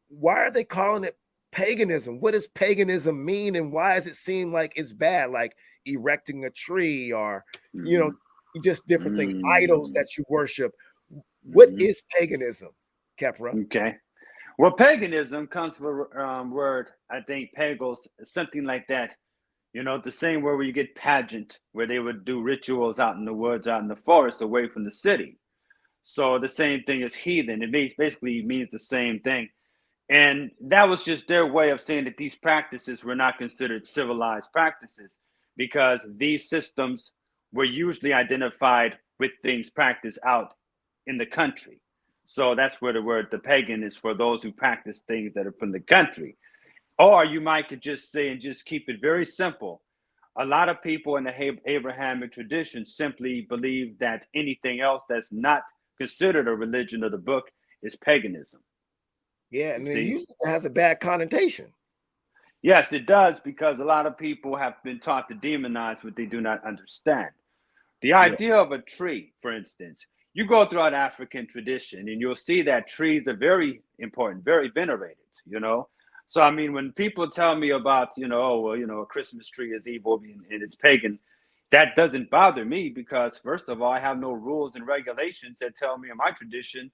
Why are they calling it paganism? What does paganism mean, and why does it seem like it's bad, like erecting a tree or, you know, just different things, idols that you worship? What is paganism, Khepra? Okay. Well, paganism comes from word, I think, pagos, something like that. You know, the same word where you get pageant, where they would do rituals out in the woods, out in the forest, away from the city. So the same thing as heathen. It basically means the same thing. And that was just their way of saying that these practices were not considered civilized practices, because these systems were usually identified with things practiced out in the country. So that's where the word the pagan is for those who practice things that are from the country. Or you might could just say, and just keep it very simple, a lot of people in the Abrahamic tradition simply believe that anything else that's not considered a religion of the book is paganism. Yeah, You and it see? usually has a bad connotation. Yes, it does, because a lot of people have been taught to demonize what they do not understand. The Yeah. idea of a tree, for instance, you go throughout African tradition and you'll see that trees are very important, very venerated, you know. So, I mean, when people tell me about, oh, well, a Christmas tree is evil and it's pagan, that doesn't bother me, because, first of all, I have no rules and regulations that tell me in my tradition,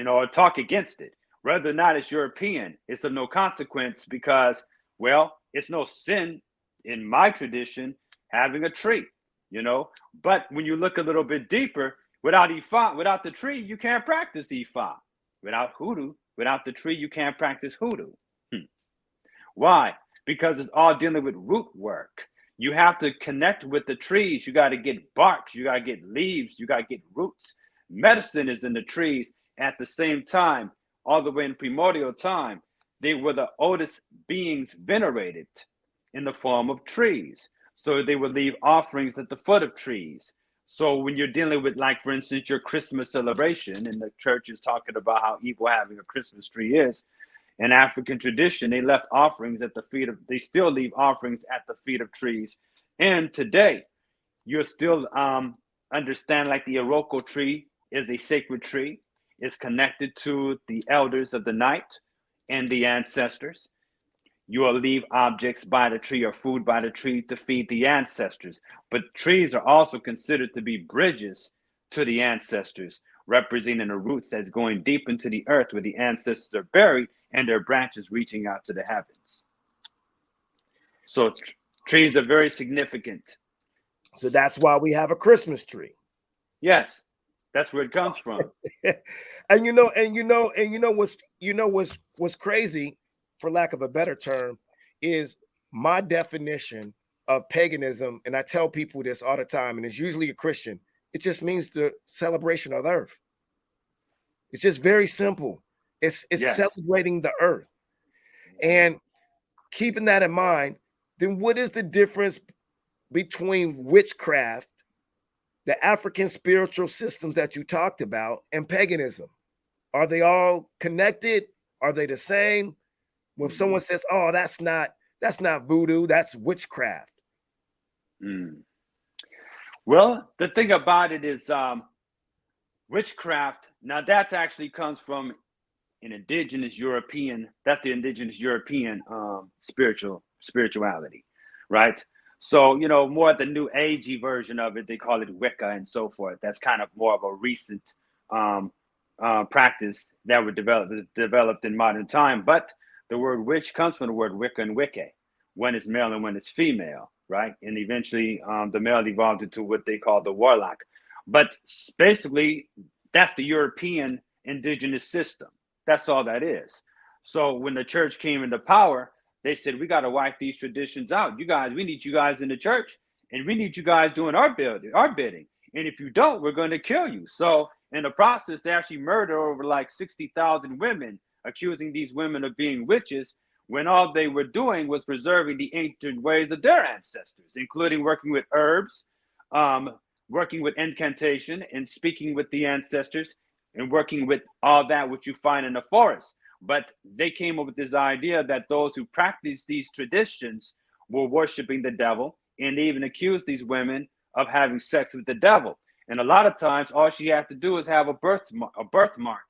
or talk against it. Whether or not it's European, it's of no consequence, because, well, it's no sin in my tradition having a tree, But when you look a little bit deeper, without Ifa, without the tree, you can't practice Ifa. Without hoodoo, without the tree, you can't practice hoodoo. Why? Because it's all dealing with root work. You have to connect with the trees. You got to get barks. You got to get leaves. You got to get roots. Medicine is in the trees. At the same time, all the way in primordial time, they were the oldest beings venerated in the form of trees. So they would leave offerings at the foot of trees. So when you're dealing with, like, for instance, your Christmas celebration, and the church is talking about how evil having a Christmas tree is, in African tradition, they left offerings at the feet of, they still leave offerings at the feet of trees. And today, you're still understand, like, the Iroko tree is a sacred tree. It's connected to the elders of the night and the ancestors. You will leave objects by the tree or food by the tree to feed the ancestors. But trees are also considered to be bridges to the ancestors, representing the roots that's going deep into the earth where the ancestors are buried, and their branches reaching out to the heavens. So trees are very significant. So that's why we have a Christmas tree. Yes, that's where it comes from. What's crazy, for lack of a better term, is my definition of paganism, and I tell people this all the time, and it's usually a Christian. It just means the celebration of the earth. It's just very simple. It's yes. Celebrating the earth. And keeping that in mind, then what is the difference between witchcraft, the African spiritual systems that you talked about, and paganism? Are they all connected? Are they the same? When someone says, "Oh, that's not voodoo, that's witchcraft." Well, the thing about it is, witchcraft, now that actually comes from an indigenous European, that's the indigenous European spirituality, right? So, more the new agey version of it, they call it Wicca and so forth. That's kind of more of a recent practice that were developed in modern time. But the word witch comes from the word Wicca and Wicca. One is male and one is female, right? And eventually the male evolved into what they call the warlock. But basically, that's the European indigenous system. That's all that is. So when the church came into power, they said, we got to wipe these traditions out. You guys, we need you guys in the church, and we need you guys doing our bidding. And if you don't, we're going to kill you. So in the process, they actually murdered over like 60,000 women, accusing these women of being witches, when all they were doing was preserving the ancient ways of their ancestors, including working with herbs, working with incantation, and speaking with the ancestors, and working with all that which you find in the forest. But they came up with this idea that those who practice these traditions were worshiping the devil, and they even accused these women of having sex with the devil. And a lot of times, all she had to do is have a birthmark,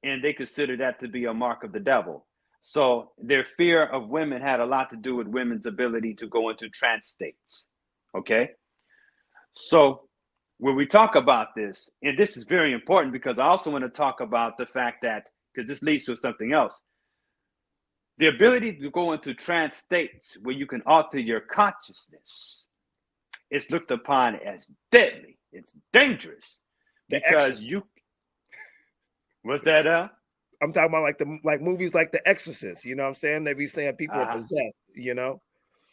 and they considered that to be a mark of the devil. So their fear of women had a lot to do with women's ability to go into trance states. Okay? So when we talk about this, and this is very important, because I also want to talk about the fact that, because this leads to something else, the ability to go into trance states where you can alter your consciousness is looked upon as deadly. It's dangerous, because you, what's that? I'm talking about like movies like The Exorcist. You know what I'm saying? They be saying people are Uh-huh. possessed. You know?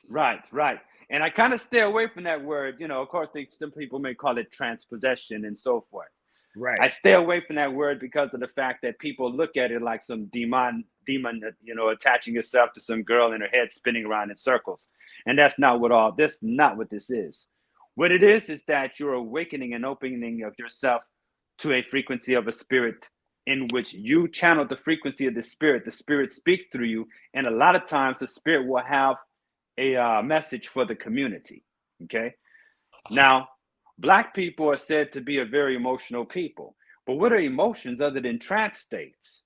Right, right. And I kind of stay away from that word. You know, of course, some people may call it transpossession and so forth. I Right. stay away from that word because of the fact that people look at it like some demon that, you know, attaching itself to some girl and her head spinning around in circles. And that's not what this is. What it is that you're awakening and opening of yourself to a frequency of a spirit in which you channel the frequency of the spirit speaks through you, and a lot of times the spirit will have a message for the community. Okay. Now, Black people are said to be a very emotional people. But what are emotions other than trance states?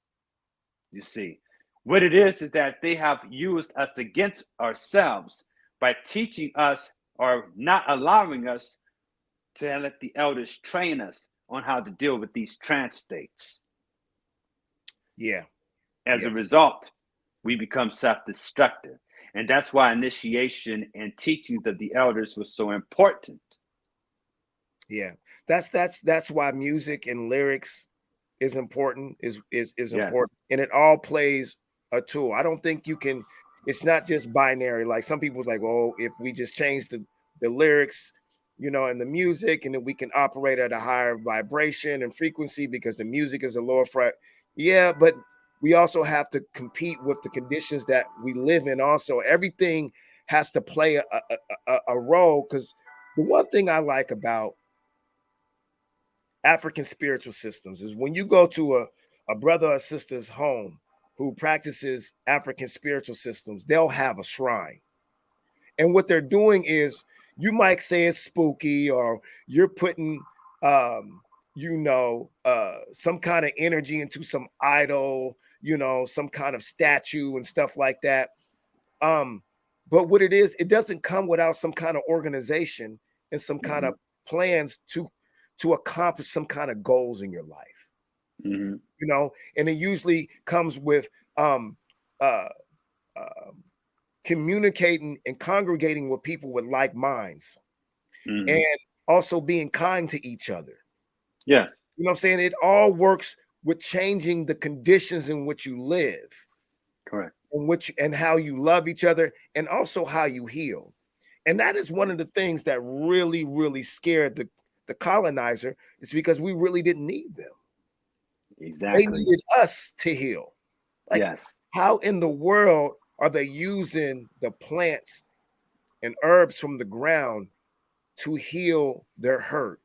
You see, what it is that they have used us against ourselves by teaching us or not allowing us to let the elders train us on how to deal with these trance states. Yeah. As a result, we become self-destructive. And that's why initiation and teachings of the elders was so important. Yeah. That's why music and lyrics is important, is important. And it all plays a tool. I don't think you can, it's not just binary. Like some people's like, well, if we just change the lyrics, you know, and the music, and then we can operate at a higher vibration and frequency because the music is a lower fret. Yeah, but we also have to compete with the conditions that we live in. Also, everything has to play a role. Because the one thing I like about African spiritual systems is when you go to a brother or sister's home who practices African spiritual systems, they'll have a shrine. And what they're doing is, you might say it's spooky, or you're putting some kind of energy into some idol, you know, some kind of statue and stuff like that. But what it is, it doesn't come without some kind of organization and some kind of plans to accomplish some kind of goals in your life. You know, and it usually comes with communicating and congregating with people with like minds, and also being kind to each other. Yes. You know what I'm saying? It all works with changing the conditions in which you live. Correct. And how you love each other, and also how you heal. And that is one of the things that really, really scared the colonizer, is because we really didn't need them. Exactly. They needed us to heal. Like, how in the world are they using the plants and herbs from the ground to heal their hurt,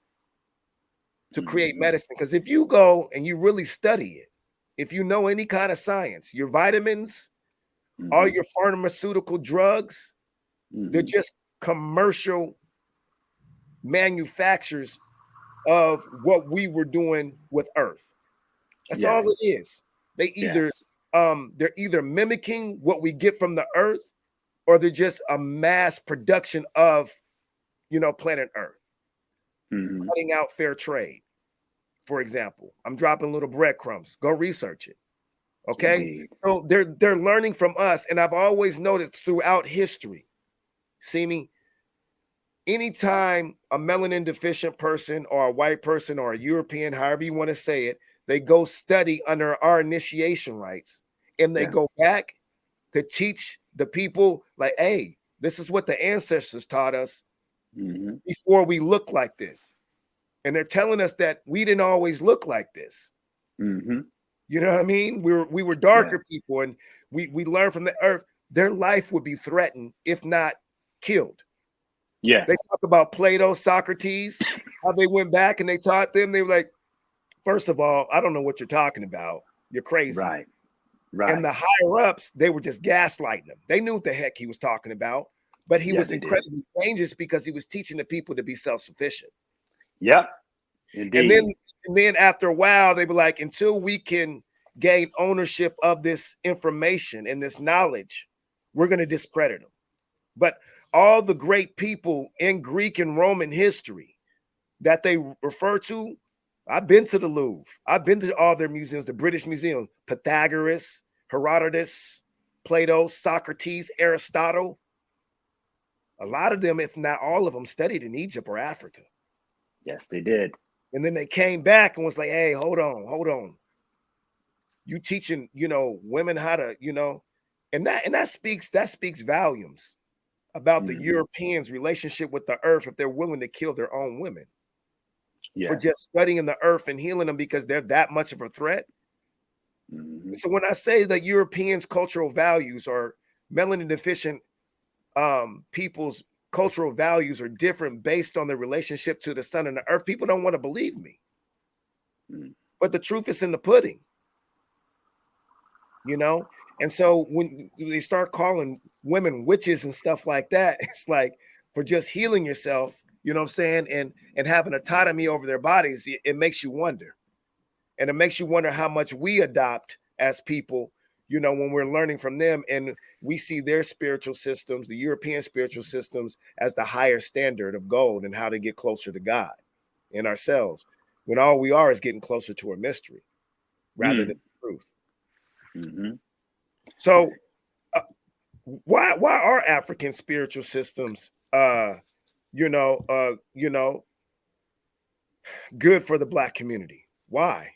to create medicine? Because if you go and you really study it, if you know any kind of science, your vitamins, all your pharmaceutical drugs, they're just commercial manufacturers of what we were doing with Earth. That's all it is. They either they're either mimicking what we get from the Earth, or they're just a mass production of, you know, planet Earth. Cutting out fair trade, for example. I'm dropping little breadcrumbs. Go research it. Okay. Indeed. So they're learning from us. And I've always noticed throughout history, see me, anytime a melanin deficient person or a white person or a European, however you want to say it, they go study under our initiation rites, and they go back to teach the people, like, hey, this is what the ancestors taught us before we look like this. And they're telling us that we didn't always look like this. You know what I mean? We were darker people, and we learned from the Earth. Their life would be threatened, if not killed. Yeah. They talk about Plato, Socrates, how they went back and they taught them. They were like, first of all, I don't know what you're talking about. You're crazy. Right. And the higher ups, they were just gaslighting them. They knew what the heck he was talking about, but he was incredibly dangerous because he was teaching the people to be self-sufficient. Yep. Indeed. And then after a while, they were like, until we can gain ownership of this information and this knowledge, we're going to discredit them. But all the great people in Greek and Roman history that they refer to, I've been to the Louvre. I've been to all their museums, the British Museum, Pythagoras, Herodotus, Plato, Socrates, Aristotle. A lot of them, if not all of them, studied in Egypt or Africa. Yes, they did. And then they came back and was like, hey, hold on. you teaching, women how to, and that speaks volumes about the Europeans' relationship with the earth if they're willing to kill their own women for just studying the earth and healing them because they're that much of a threat. So when I say that Europeans' cultural values or melanin deficient people's cultural values are different based on their relationship to the sun and the earth, people don't want to believe me. But the truth is in the pudding, And so when they start calling women witches and stuff like that, it's like for just healing yourself, you know what I'm saying, and having autonomy over their bodies, it makes you wonder. And it makes you wonder how much we adopt as people, when we're learning from them and we see their spiritual systems, the European spiritual systems, as the higher standard of gold and how to get closer to God in ourselves, when all we are is getting closer to a mystery rather than truth. So why are African spiritual systems good for the Black community? Why?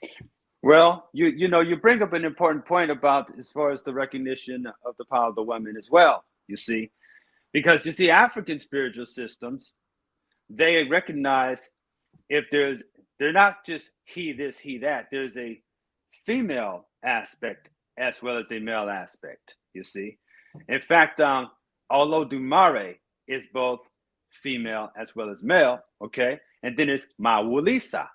Well, you bring up an important point about as far as the recognition of the power of the woman as well, you see, because you see African spiritual systems, they recognize they're not just he this, he that, there's a female aspect as well as a male aspect, you see. In fact, although Dumare is both female as well as male, okay, and then it's Mawulisa.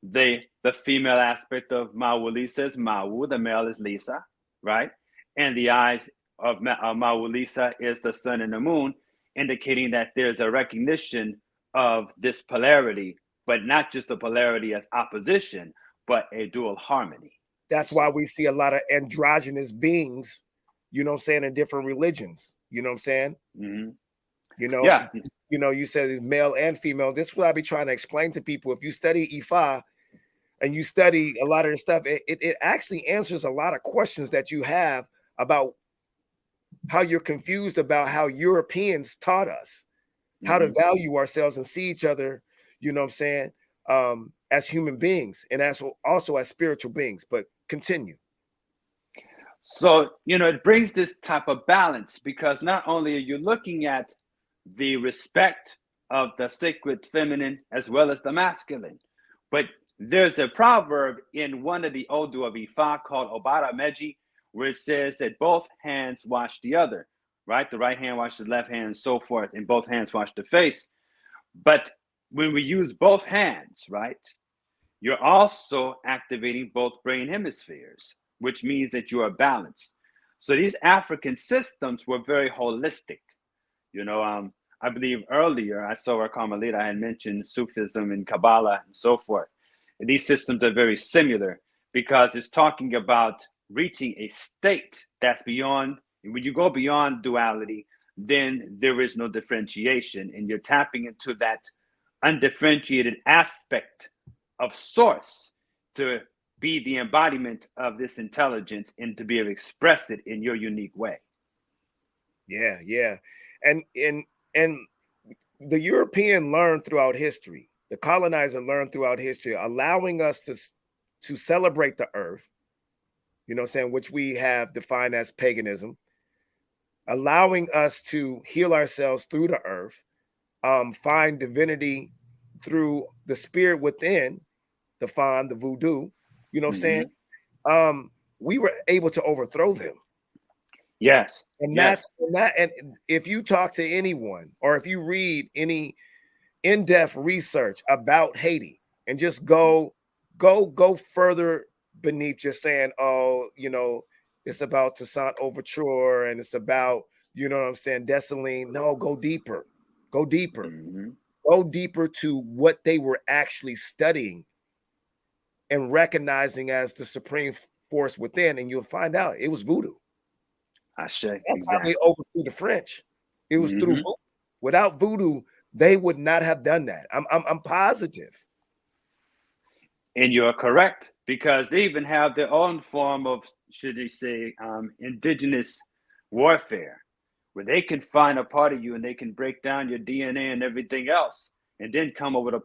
The female aspect of Mawulisa is Mawu, the male is Lisa, right? And the eyes of Mawulisa is the sun and the moon, indicating that there's a recognition of this polarity, but not just a polarity as opposition, but a dual harmony. That's why we see a lot of androgynous beings, in different religions, you know what I'm saying? You said male and female. This is what I be trying to explain to people. If you study Ifa and you study a lot of this stuff, it actually answers a lot of questions that you have about how you're confused about how Europeans taught us how to value ourselves and see each other, as human beings and also as spiritual beings. But continue. So, it brings this type of balance because not only are you looking at the respect of the sacred feminine as well as the masculine, but there's a proverb in one of the Odu of Ifa called Obara Meji, where it says that both hands wash the other, right? The right hand washes the left hand and so forth, and both hands wash the face. But when we use both hands, right, you're also activating both brain hemispheres, which means that you are balanced. So these African systems were very holistic. I believe earlier I saw where Carmelita had mentioned Sufism and Kabbalah and so forth. And these systems are very similar because it's talking about reaching a state that's beyond. When you go beyond duality, then there is no differentiation, and you're tapping into that undifferentiated aspect of source to be the embodiment of this intelligence and to be able to express it in your unique way. Yeah. And the European learned throughout history, the colonizer learned throughout history, allowing us to celebrate the earth, which we have defined as paganism, allowing us to heal ourselves through the earth, find divinity through the spirit within, the voodoo, we were able to overthrow them. Yes. And and if you talk to anyone or if you read any in-depth research about Haiti and just go further beneath just saying, it's about Toussaint Overture and it's about, Dessalines. No, go deeper. Go deeper to what they were actually studying and recognizing as the supreme force within, and you'll find out it was voodoo. That's how they overthrew the French. It was through voodoo. Without voodoo, they would not have done that. I'm positive. And you're correct, because they even have their own form of, should you say, indigenous warfare, where they can find a part of you and they can break down your DNA and everything else, and then come up with a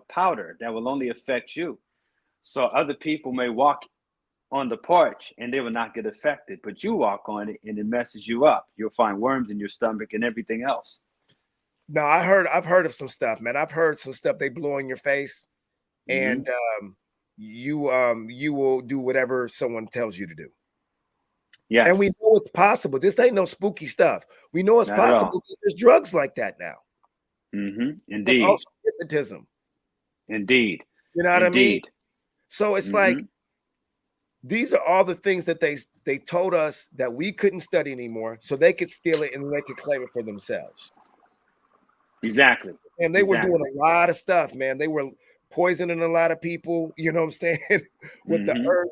powder that will only affect you. So other people may walk on the porch and they will not get affected, but you walk on it and it messes you up. You'll find worms in your stomach and everything else. No, I've heard of some stuff, man. I've heard some stuff they blow in your face, and you will do whatever someone tells you to do. Yes. And we know it's possible. This ain't no spooky stuff. We know it's possible. There's drugs like that now. Indeed. There's also hypnotism. Indeed. You know what I mean? So it's like, these are all the things that they told us that we couldn't study anymore, so they could steal it and they could claim it for themselves. Exactly. And they were doing a lot of stuff, man. They were poisoning a lot of people, you know what I'm saying, with the earth.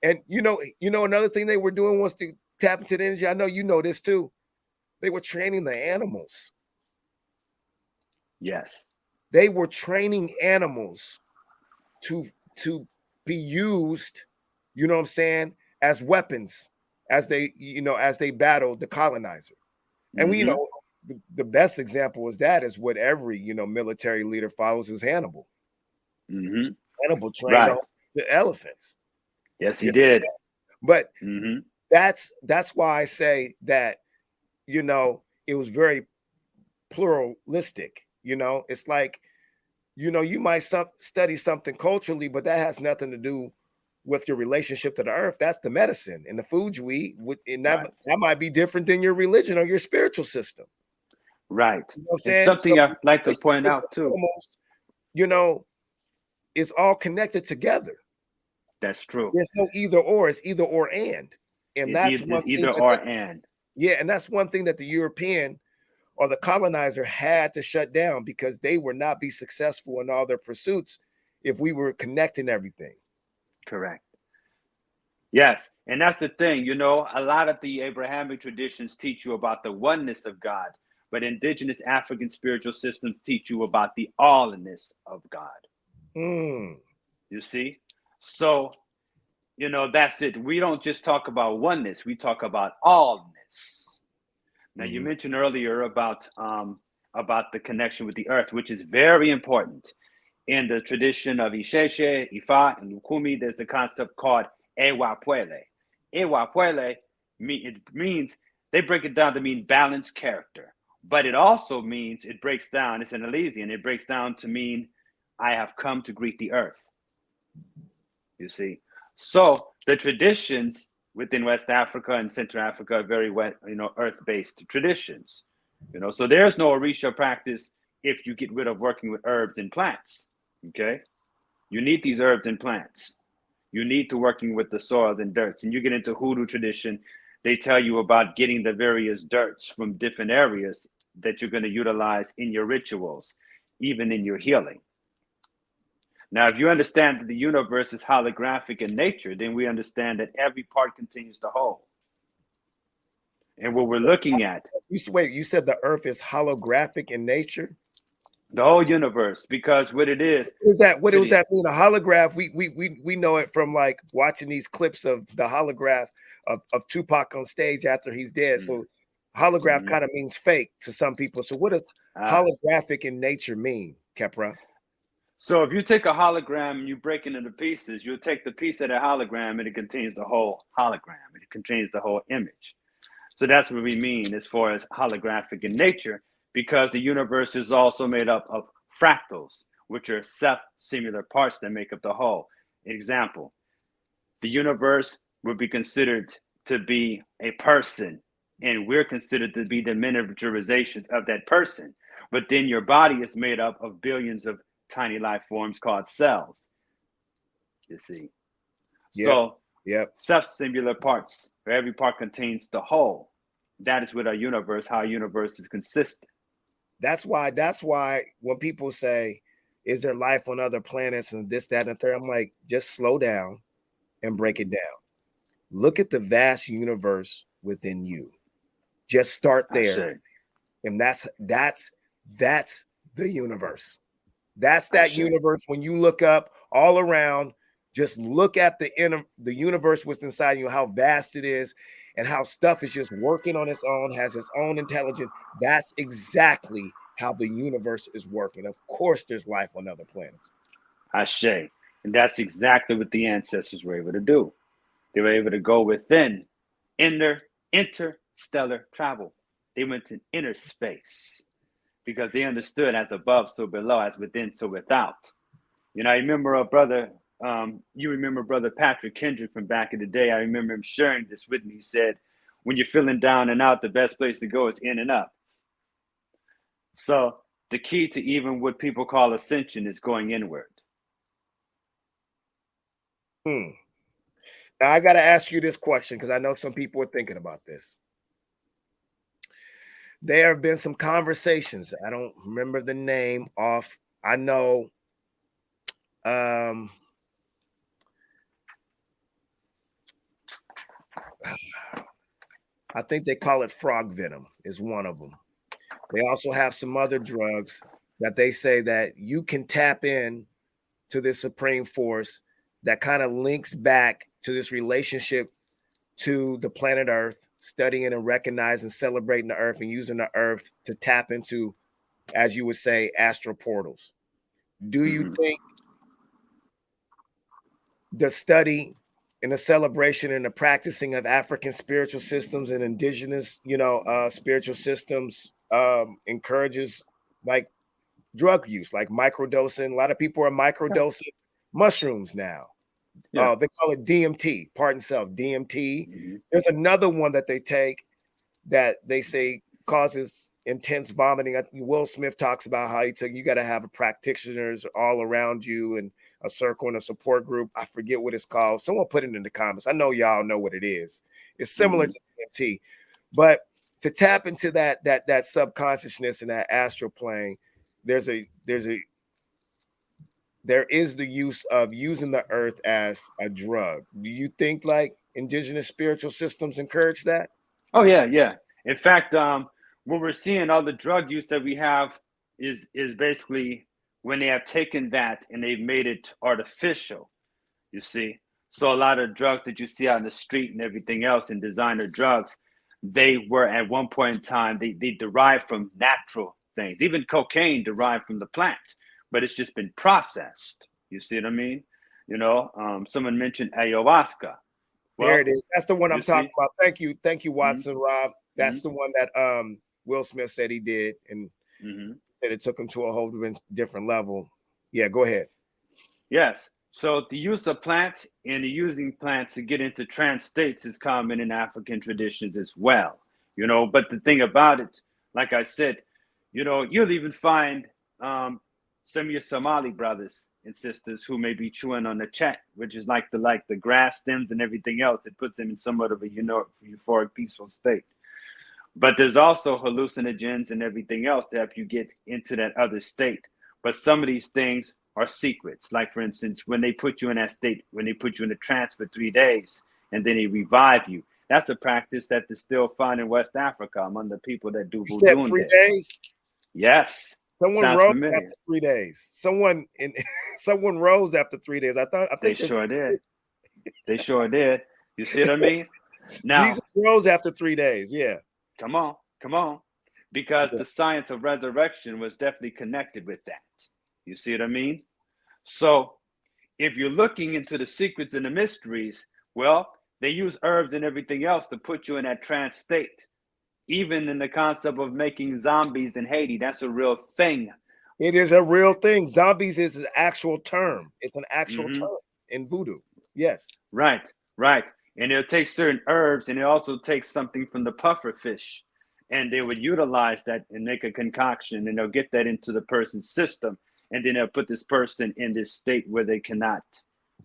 And you know, another thing they were doing was to tap into the energy. I know you know this too. They were training the animals. Yes. They were training animals to be used, you know what I'm saying, as weapons, as they battled the colonizer. And we know the best example is what every military leader follows is Hannibal. Hannibal trained the elephants. Yes, he did. But that's why I say that it was very pluralistic. It's like you might study something culturally, but that has nothing to do with your relationship to the earth. That's the medicine and the food you eat, and that might be different than your religion or your spiritual system. Right. And something I'd like to point out too. It's all connected together. That's true. There's no either or. It's either or and that's one thing. Either or and. Yeah, and that's one thing that the European or the colonizer had to shut down, because they would not be successful in all their pursuits if we were connecting everything. Correct. Yes, and that's the thing. A lot of the Abrahamic traditions teach you about the oneness of God, but indigenous African spiritual systems teach you about the allness of God. You see? So, that's it. We don't just talk about oneness. We talk about allness. Now, you mentioned earlier about the connection with the earth, which is very important. In the tradition of Isheshe, Ifa, and Lecumi, there's the concept called Ewa Puele. Ewa Puele, it means, they break it down to mean balanced character. But it also means, it breaks down, it's an Elysian, it breaks down to mean, I have come to greet the earth. You see? So the traditions within West Africa and Central Africa are very earth-based traditions. So there's no Orisha practice if you get rid of working with herbs and plants. Okay? You need these herbs and plants. You need to working with the soils and dirts. And you get into Hoodoo tradition, they tell you about getting the various dirts from different areas that you're going to utilize in your rituals, even in your healing. Now, if you understand that the universe is holographic in nature, then we understand that every part contains the whole. And what we're looking at... You said the earth is holographic in nature? The whole universe, because what it is... What does that mean? A holograph, we know it from like watching these clips of the holograph of Tupac on stage after he's dead. So holograph kind of means fake to some people. So what does holographic in nature mean, Khepra? So if you take a hologram and you break it into pieces, you'll take the piece of the hologram and it contains the whole hologram. It contains the whole image. So that's what we mean as far as holographic in nature, because the universe is also made up of fractals, which are self-similar parts that make up the whole. Example, the universe would be considered to be a person, and we're considered to be the miniaturizations of that person. But then your body is made up of billions of tiny life forms called cells. You see? So self-similar parts, where every part contains the whole. That is with our universe, how our universe is consistent. That's why when people say, is there life on other planets and this, that, and the third, I'm like, just slow down and break it down. Look at the vast universe within you. Just start there. And that's the universe. That's that universe. When you look up all around, just look at the universe within inside you, how vast it is, and how stuff is just working on its own, has its own intelligence. That's exactly how the universe is working. Of course, there's life on other planets. Ashe. And that's exactly what the ancestors were able to do. They were able to go within interstellar travel. They went to inner space because they understood as above, so below, as within, so without. You know, I remember a brother, you remember Brother Patrick Kendrick from back in the day. I remember him sharing this with me. He said, when you're feeling down and out, the best place to go is in and up. So the key to even what people call ascension is going inward. Now I got to ask you this question because I know some people are thinking about this. There have been some conversations. I don't remember the name off. I know I think they call it frog venom is one of them. They also have some other drugs that they say that you can tap in to this supreme force that kind of links back to this relationship to the planet Earth, studying and recognizing, celebrating the Earth and using the Earth to tap into, as you would say, astral portals. Do you think the study and the celebration and the practicing of African spiritual systems and indigenous, spiritual systems encourages like drug use, like microdosing? A lot of people are microdosing mushrooms now. Yeah. They call it DMT, pardon self, DMT. There's another one that they take that they say causes intense vomiting. Will Smith talks about how you got to have a practitioners all around you and a circle and a support group. I forget what it's called. Someone put it in the comments. I know y'all know what it is. It's similar to DMT, but to tap into that subconsciousness and that astral plane, there is the use of using the earth as a drug. Do you think like indigenous spiritual systems encourage that? Oh yeah. In fact, what we're seeing, all the drug use that we have is basically when they have taken that and they've made it artificial, you see. So a lot of drugs that you see out in the street and everything else and designer drugs, they were at one point in time, they derived from natural things. Even cocaine derived from the plant, but it's just been processed. You see what I mean? You know, someone mentioned ayahuasca. Well, there it is. That's the one I'm talking about. Thank you, Watson, Rob. That's the one that Will Smith said he did, and said it took him to a whole different level. Yeah, go ahead. Yes. So the use of plants and the using plants to get into trance states is common in African traditions as well. You know, but the thing about it, like I said, you know, you'll even find some of your Somali brothers and sisters who may be chewing on the chat, which is like the grass stems and everything else. It puts them in somewhat of a euphoric, peaceful state. But there's also hallucinogens and everything else to help you get into that other state. But some of these things are secrets. Like, for instance, when they put you in that state, when they put you in a trance for 3 days and then they revive you, that's a practice that is still found in West Africa among the people that do voodoo. You said 3 days? Yes. Someone rose after 3 days. Someone rose after 3 days. I think they sure did. They sure did. You see what I mean? Now, Jesus rose after 3 days. Yeah. Come on. Because the science of resurrection was definitely connected with that. You see what I mean? So if you're looking into the secrets and the mysteries, well, they use herbs and everything else to put you in that trance state. Even in the concept of making zombies in Haiti, that's a real thing. It is a real thing. Zombies is an actual term. It's an actual term in voodoo. Yes. Right. And it'll take certain herbs, and it also takes something from the puffer fish. And they would utilize that and make a concoction, and they'll get that into the person's system. And then they'll put this person in this state where they cannot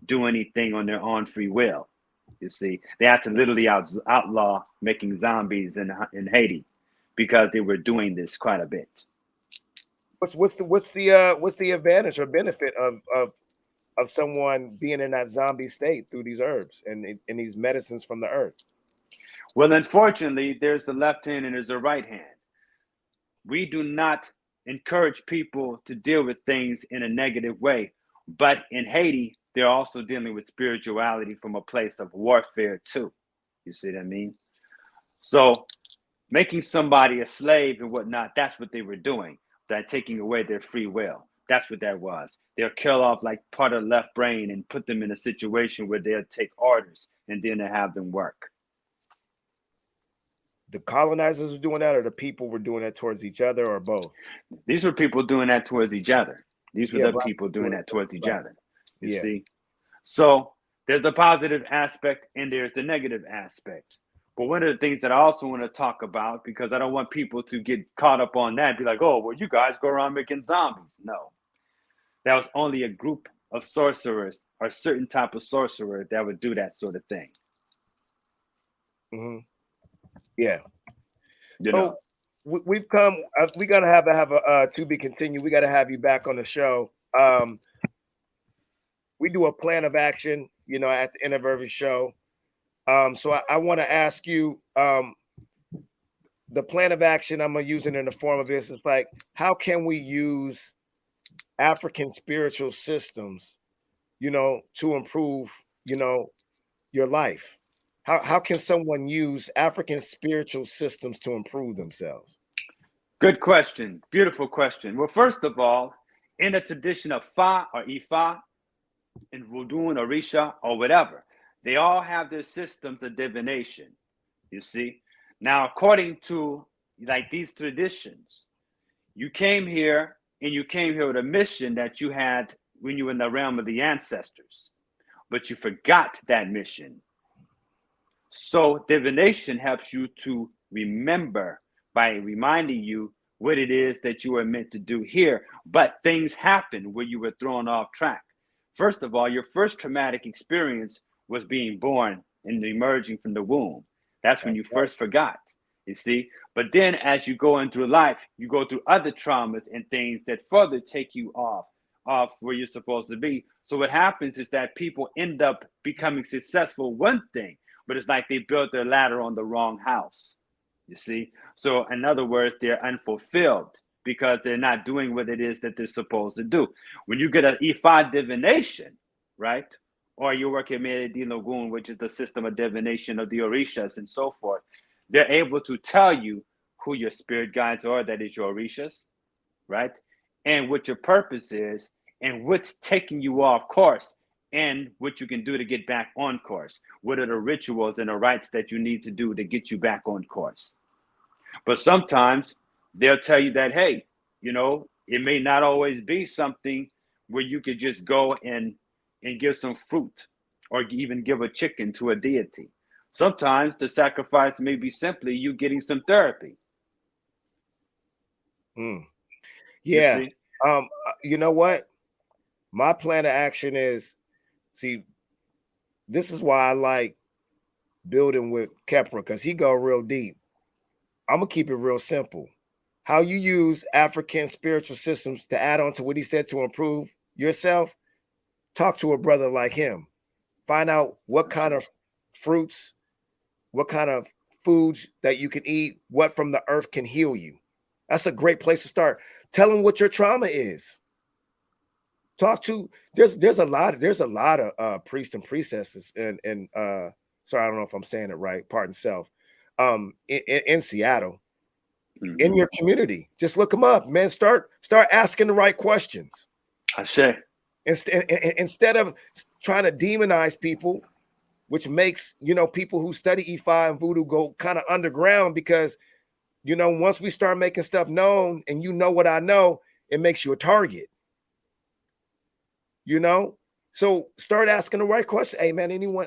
do anything on their own free will. You see, they had to literally outlaw making zombies in Haiti because they were doing this quite a bit. What's the advantage or benefit of someone being in that zombie state through these herbs and these medicines from the earth? Well, unfortunately, there's the left hand and there's the right hand. We do not encourage people to deal with things in a negative way. But in Haiti, they're also dealing with spirituality from a place of warfare too. You see what I mean? So making somebody a slave and whatnot, that's what they were doing, that taking away their free will. That's what that was. They'll kill off like part of the left brain and put them in a situation where they'll take orders and then they have them work. The colonizers were doing that, or the people were doing that towards each other, or both? These were people doing that towards each other. These were the people doing that towards each other. You see? So there's the positive aspect and there's the negative aspect. But one of the things that I also want to talk about, because I don't want people to get caught up on that, be like, oh, well, you guys go around making zombies. No. That was only a group of sorcerers or a certain type of sorcerer that would do that sort of thing. Mm-hmm. Yeah. You so know. We've come. We gotta have a to be continued. We gotta have you back on the show. We do a plan of action, you know, at the end of every show. So I want to ask you, the plan of action. I'm gonna use it in the form of this. It's like, how can we use African spiritual systems, you know, to improve, you know, your life? How can someone use African spiritual systems to improve themselves? Good question. Beautiful question. Well, first of all, in a tradition of Fa or Ifa, in Voodoo and Orisha or whatever, they all have their systems of divination. You see? Now, according to like these traditions, you came here and you came here with a mission that you had when you were in the realm of the ancestors, but you forgot that mission. So divination helps you to remember by reminding you what it is that you were meant to do here. But things happen where you were thrown off track. First of all, your first traumatic experience was being born and emerging from the womb. That's when you first forgot, you see. But then as you go in through life, you go through other traumas and things that further take you off where you're supposed to be. So what happens is that people end up becoming successful one thing, but it's like they built their ladder on the wrong house, you see? So in other words, they're unfulfilled because they're not doing what it is that they're supposed to do. When you get an Ifa divination, right? Or you work in Mere di Lagoon, which is the system of divination of the Orishas and so forth, they're able to tell you who your spirit guides are, that is your Orishas, right? And what your purpose is and what's taking you off course, and what you can do to get back on course. What are the rituals and the rites that you need to do to get you back on course? But sometimes they'll tell you that, hey, you know, it may not always be something where you could just go and give some fruit or even give a chicken to a deity. Sometimes the sacrifice may be simply you getting some therapy. Yeah. You know what? My plan of action is, see, this is why I like building with Khepra, because he go real deep. I'm gonna keep it real simple. How you use African spiritual systems to add on to what he said to improve yourself. Talk to a brother like him. Find out what kind of fruits, what kind of foods that you can eat, what from the earth can heal you. That's a great place to start. Tell him what your trauma is. Talk to there's a lot of priests and priestesses and sorry, I don't know if I'm saying it right, pardon self. In Seattle, in your community. Just look them up, man. Start asking the right questions. I say. Instead of trying to demonize people, which makes, you know, people who study Ifa and Voodoo go kind of underground, because, you know, once we start making stuff known and you know what I know, it makes you a target. You know, so start asking the right question. Hey man, anyone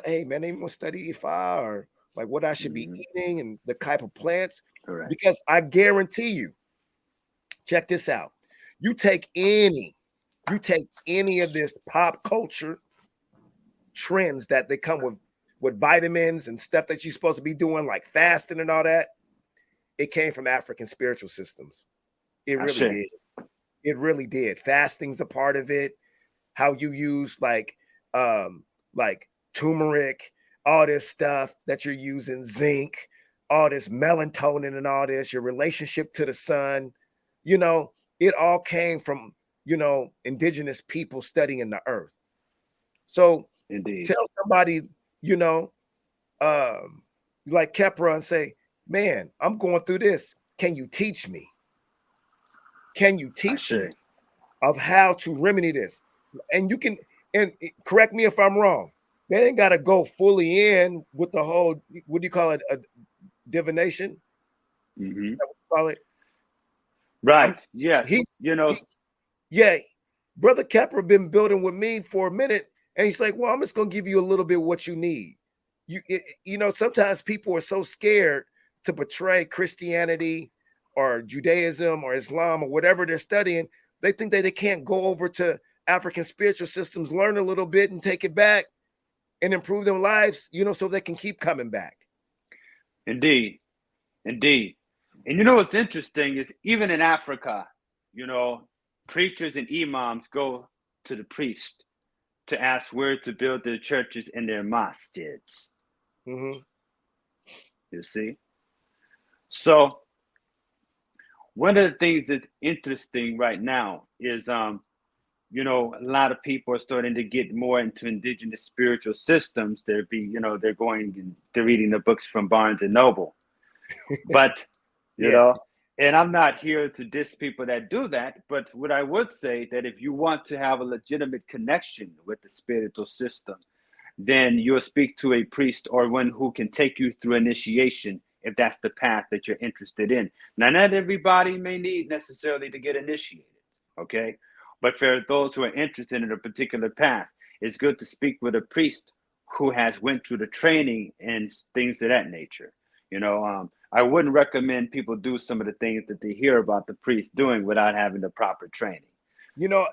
study Ifa, or like what I should be eating and the type of plants? Correct. Because I guarantee you, check this out. You take any of this pop culture trends that they come with vitamins and stuff that you're supposed to be doing, like fasting and all that. It came from African spiritual systems. It really did. It really did. Fasting's a part of it. How you use like turmeric, all this stuff that you're using, zinc, all this melatonin and all this, your relationship to the sun, you know, it all came from, you know, indigenous people studying the earth. So indeed, tell somebody, you know, like Khepra, and say, man, I'm going through this. Can you teach me? Can you teach me? of how to remedy this. And you can, and correct me if I'm wrong. They ain't got to go fully in with the whole, what do you call it, a divination? Mm-hmm. Call it. Right. Yes. He, You know. yeah, Brother Khepra been building with me for a minute, and he's like, "Well, I'm just gonna give you a little bit of what you need." You know, sometimes people are so scared to portray Christianity or Judaism or Islam or whatever they're studying. They think that they can't go over to African spiritual systems, learn a little bit, and take it back and improve their lives. You know, so they can keep coming back. Indeed. Indeed. And you know what's interesting is even in Africa, you know, preachers and imams go to the priest to ask where to build their churches and their masjids. Mm-hmm. You see? So one of the things that's interesting right now is you know, a lot of people are starting to get more into indigenous spiritual systems. They're going and they're reading the books from Barnes and Noble. But you Yeah. know, and I'm not here to diss people that do that, but what I would say that if you want to have a legitimate connection with the spiritual system, then you'll speak to a priest or one who can take you through initiation if that's the path that you're interested in. Now, not everybody may need necessarily to get initiated, okay? But for those who are interested in a particular path, it's good to speak with a priest who has went through the training and things of that nature. You know, I wouldn't recommend people do some of the things that they hear about the priest doing without having the proper training. Now,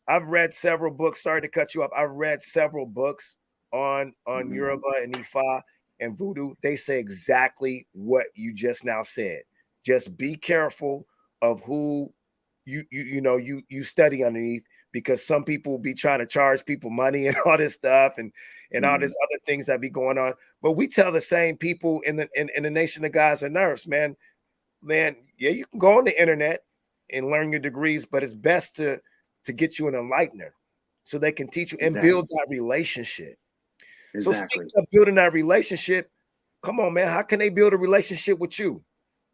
I've read several books. Sorry to cut you off. I've read several books on Yoruba and Ifa and Voodoo. They say exactly what you just now said. Just be careful of who you study underneath, because some people will be trying to charge people money and all this stuff and all this other things that be going on. But we tell the same people in the Nation of Gods and Nerves, man, yeah, you can go on the internet and learn your degrees, but it's best to get you an enlightener so they can teach you and build that relationship. So speaking of building that relationship, come on, man, how can they build a relationship with you?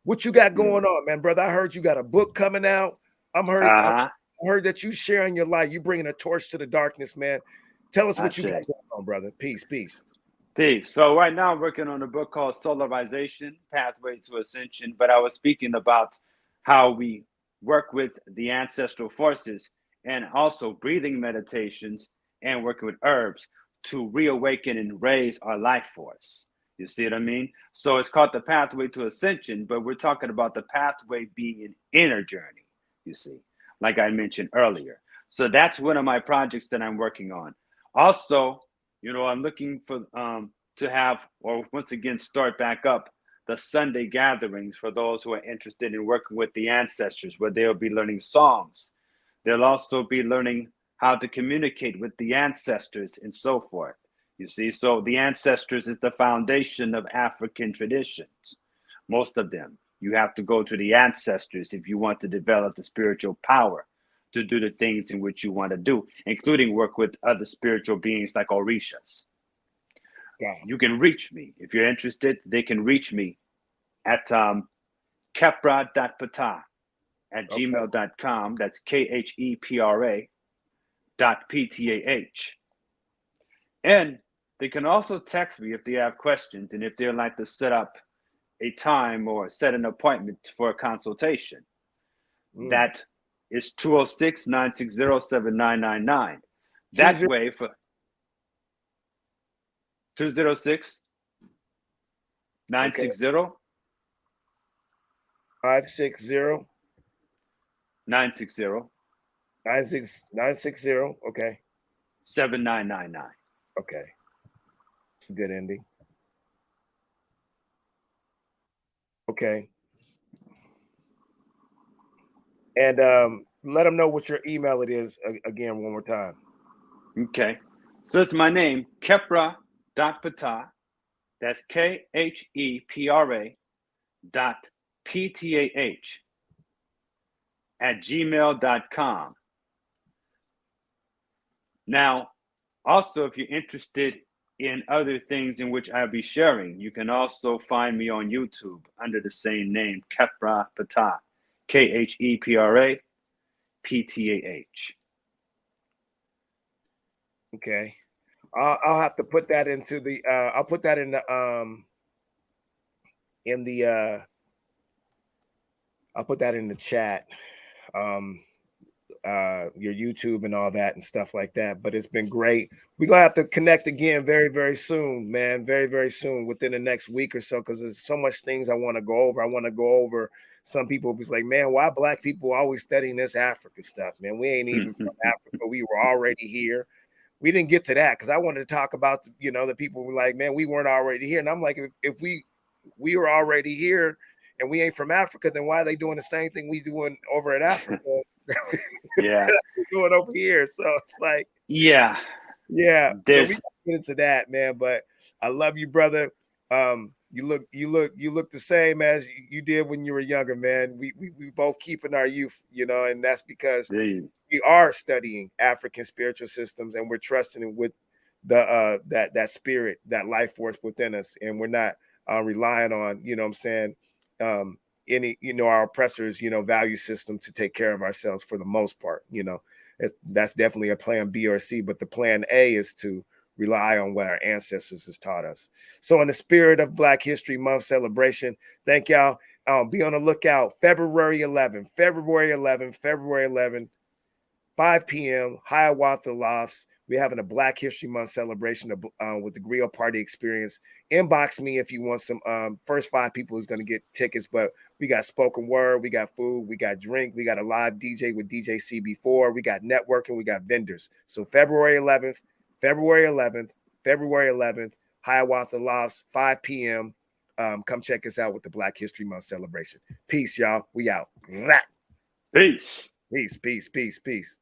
What you got going on, man, brother? I heard you got a book coming out. I heard that you sharing your light. You bringing a torch to the darkness, man. Tell us what you got going on, brother. Peace. Peace. So right now I'm working on a book called Solarization, Pathway to Ascension, but I was speaking about how we work with the ancestral forces and also breathing meditations and working with herbs to reawaken and raise our life force. You see what I mean? So it's called the Pathway to Ascension, but we're talking about the pathway being an inner journey, you see, like I mentioned earlier. So that's one of my projects that I'm working on. Also, you know, I'm looking for to have, or once again, start back up the Sunday gatherings for those who are interested in working with the ancestors, where they'll be learning songs. They'll also be learning how to communicate with the ancestors and so forth. You see, so the ancestors is the foundation of African traditions. Most of them, you have to go to the ancestors if you want to develop the spiritual power to do the things in which you want to do, including work with other spiritual beings like Orishas. You can reach me. If you're interested, they can reach me at Khepra.Ptah at gmail.com. That's KHEPRA.PTAH. And they can also text me if they have questions and if they'd like to set up a time or set an appointment for a consultation. That is 206-960-7999. That way for 206 960 560 960 960. Okay. 7999. Okay. It's a good ending. Okay. And let them know what your email it is again one more time. Okay. So it's my name, Khepra.Ptah. That's KHEPRA.PTAH at gmail.com. Now, also, if you're interested in other things in which I'll be sharing, you can also find me on YouTube under the same name, Khepra Ptah, KHEPRA Ptah. Okay. I'll have to put that into the I'll put that in the I'll put that in the chat. Your YouTube and all that and stuff like that. But it's been great. We're gonna have to connect again very, very soon, man. Very, very soon, within the next week or so, because there's so much things I want to go over. I want to go over some people was like, man, why black people always studying this Africa stuff, man? We ain't even from Africa. We were already here. We didn't get to that because I wanted to talk about the people were like, man, we weren't already here. And I'm like, if we were already here and we ain't from Africa, then why are they doing the same thing we doing over in Africa? Yeah. Doing over here. So it's like, yeah. So we get into that, man. But I love you, brother. You look the same as you did when you were younger, man. We both keeping our youth, and that's because we are studying African spiritual systems and we're trusting with the that spirit, that life force within us, and we're not relying on, what I'm saying, any, our oppressors, value system to take care of ourselves for the most part. That's definitely a plan B or C, but the plan A is to rely on what our ancestors has taught us. So in the spirit of Black History Month celebration, thank y'all. Be on the lookout. February 11th, 5 p.m. Hiawatha Lofts. We're having a Black History Month celebration with the Griot Party Experience. Inbox me if you want some. First 5 people is going to get tickets, but we got spoken word, we got food, we got drink, we got a live DJ with DJ CB4, we got networking, we got vendors. So February 11th, Hiawatha Lofts, 5 p.m. Come check us out with the Black History Month celebration. Peace, y'all. We out. Peace. Peace.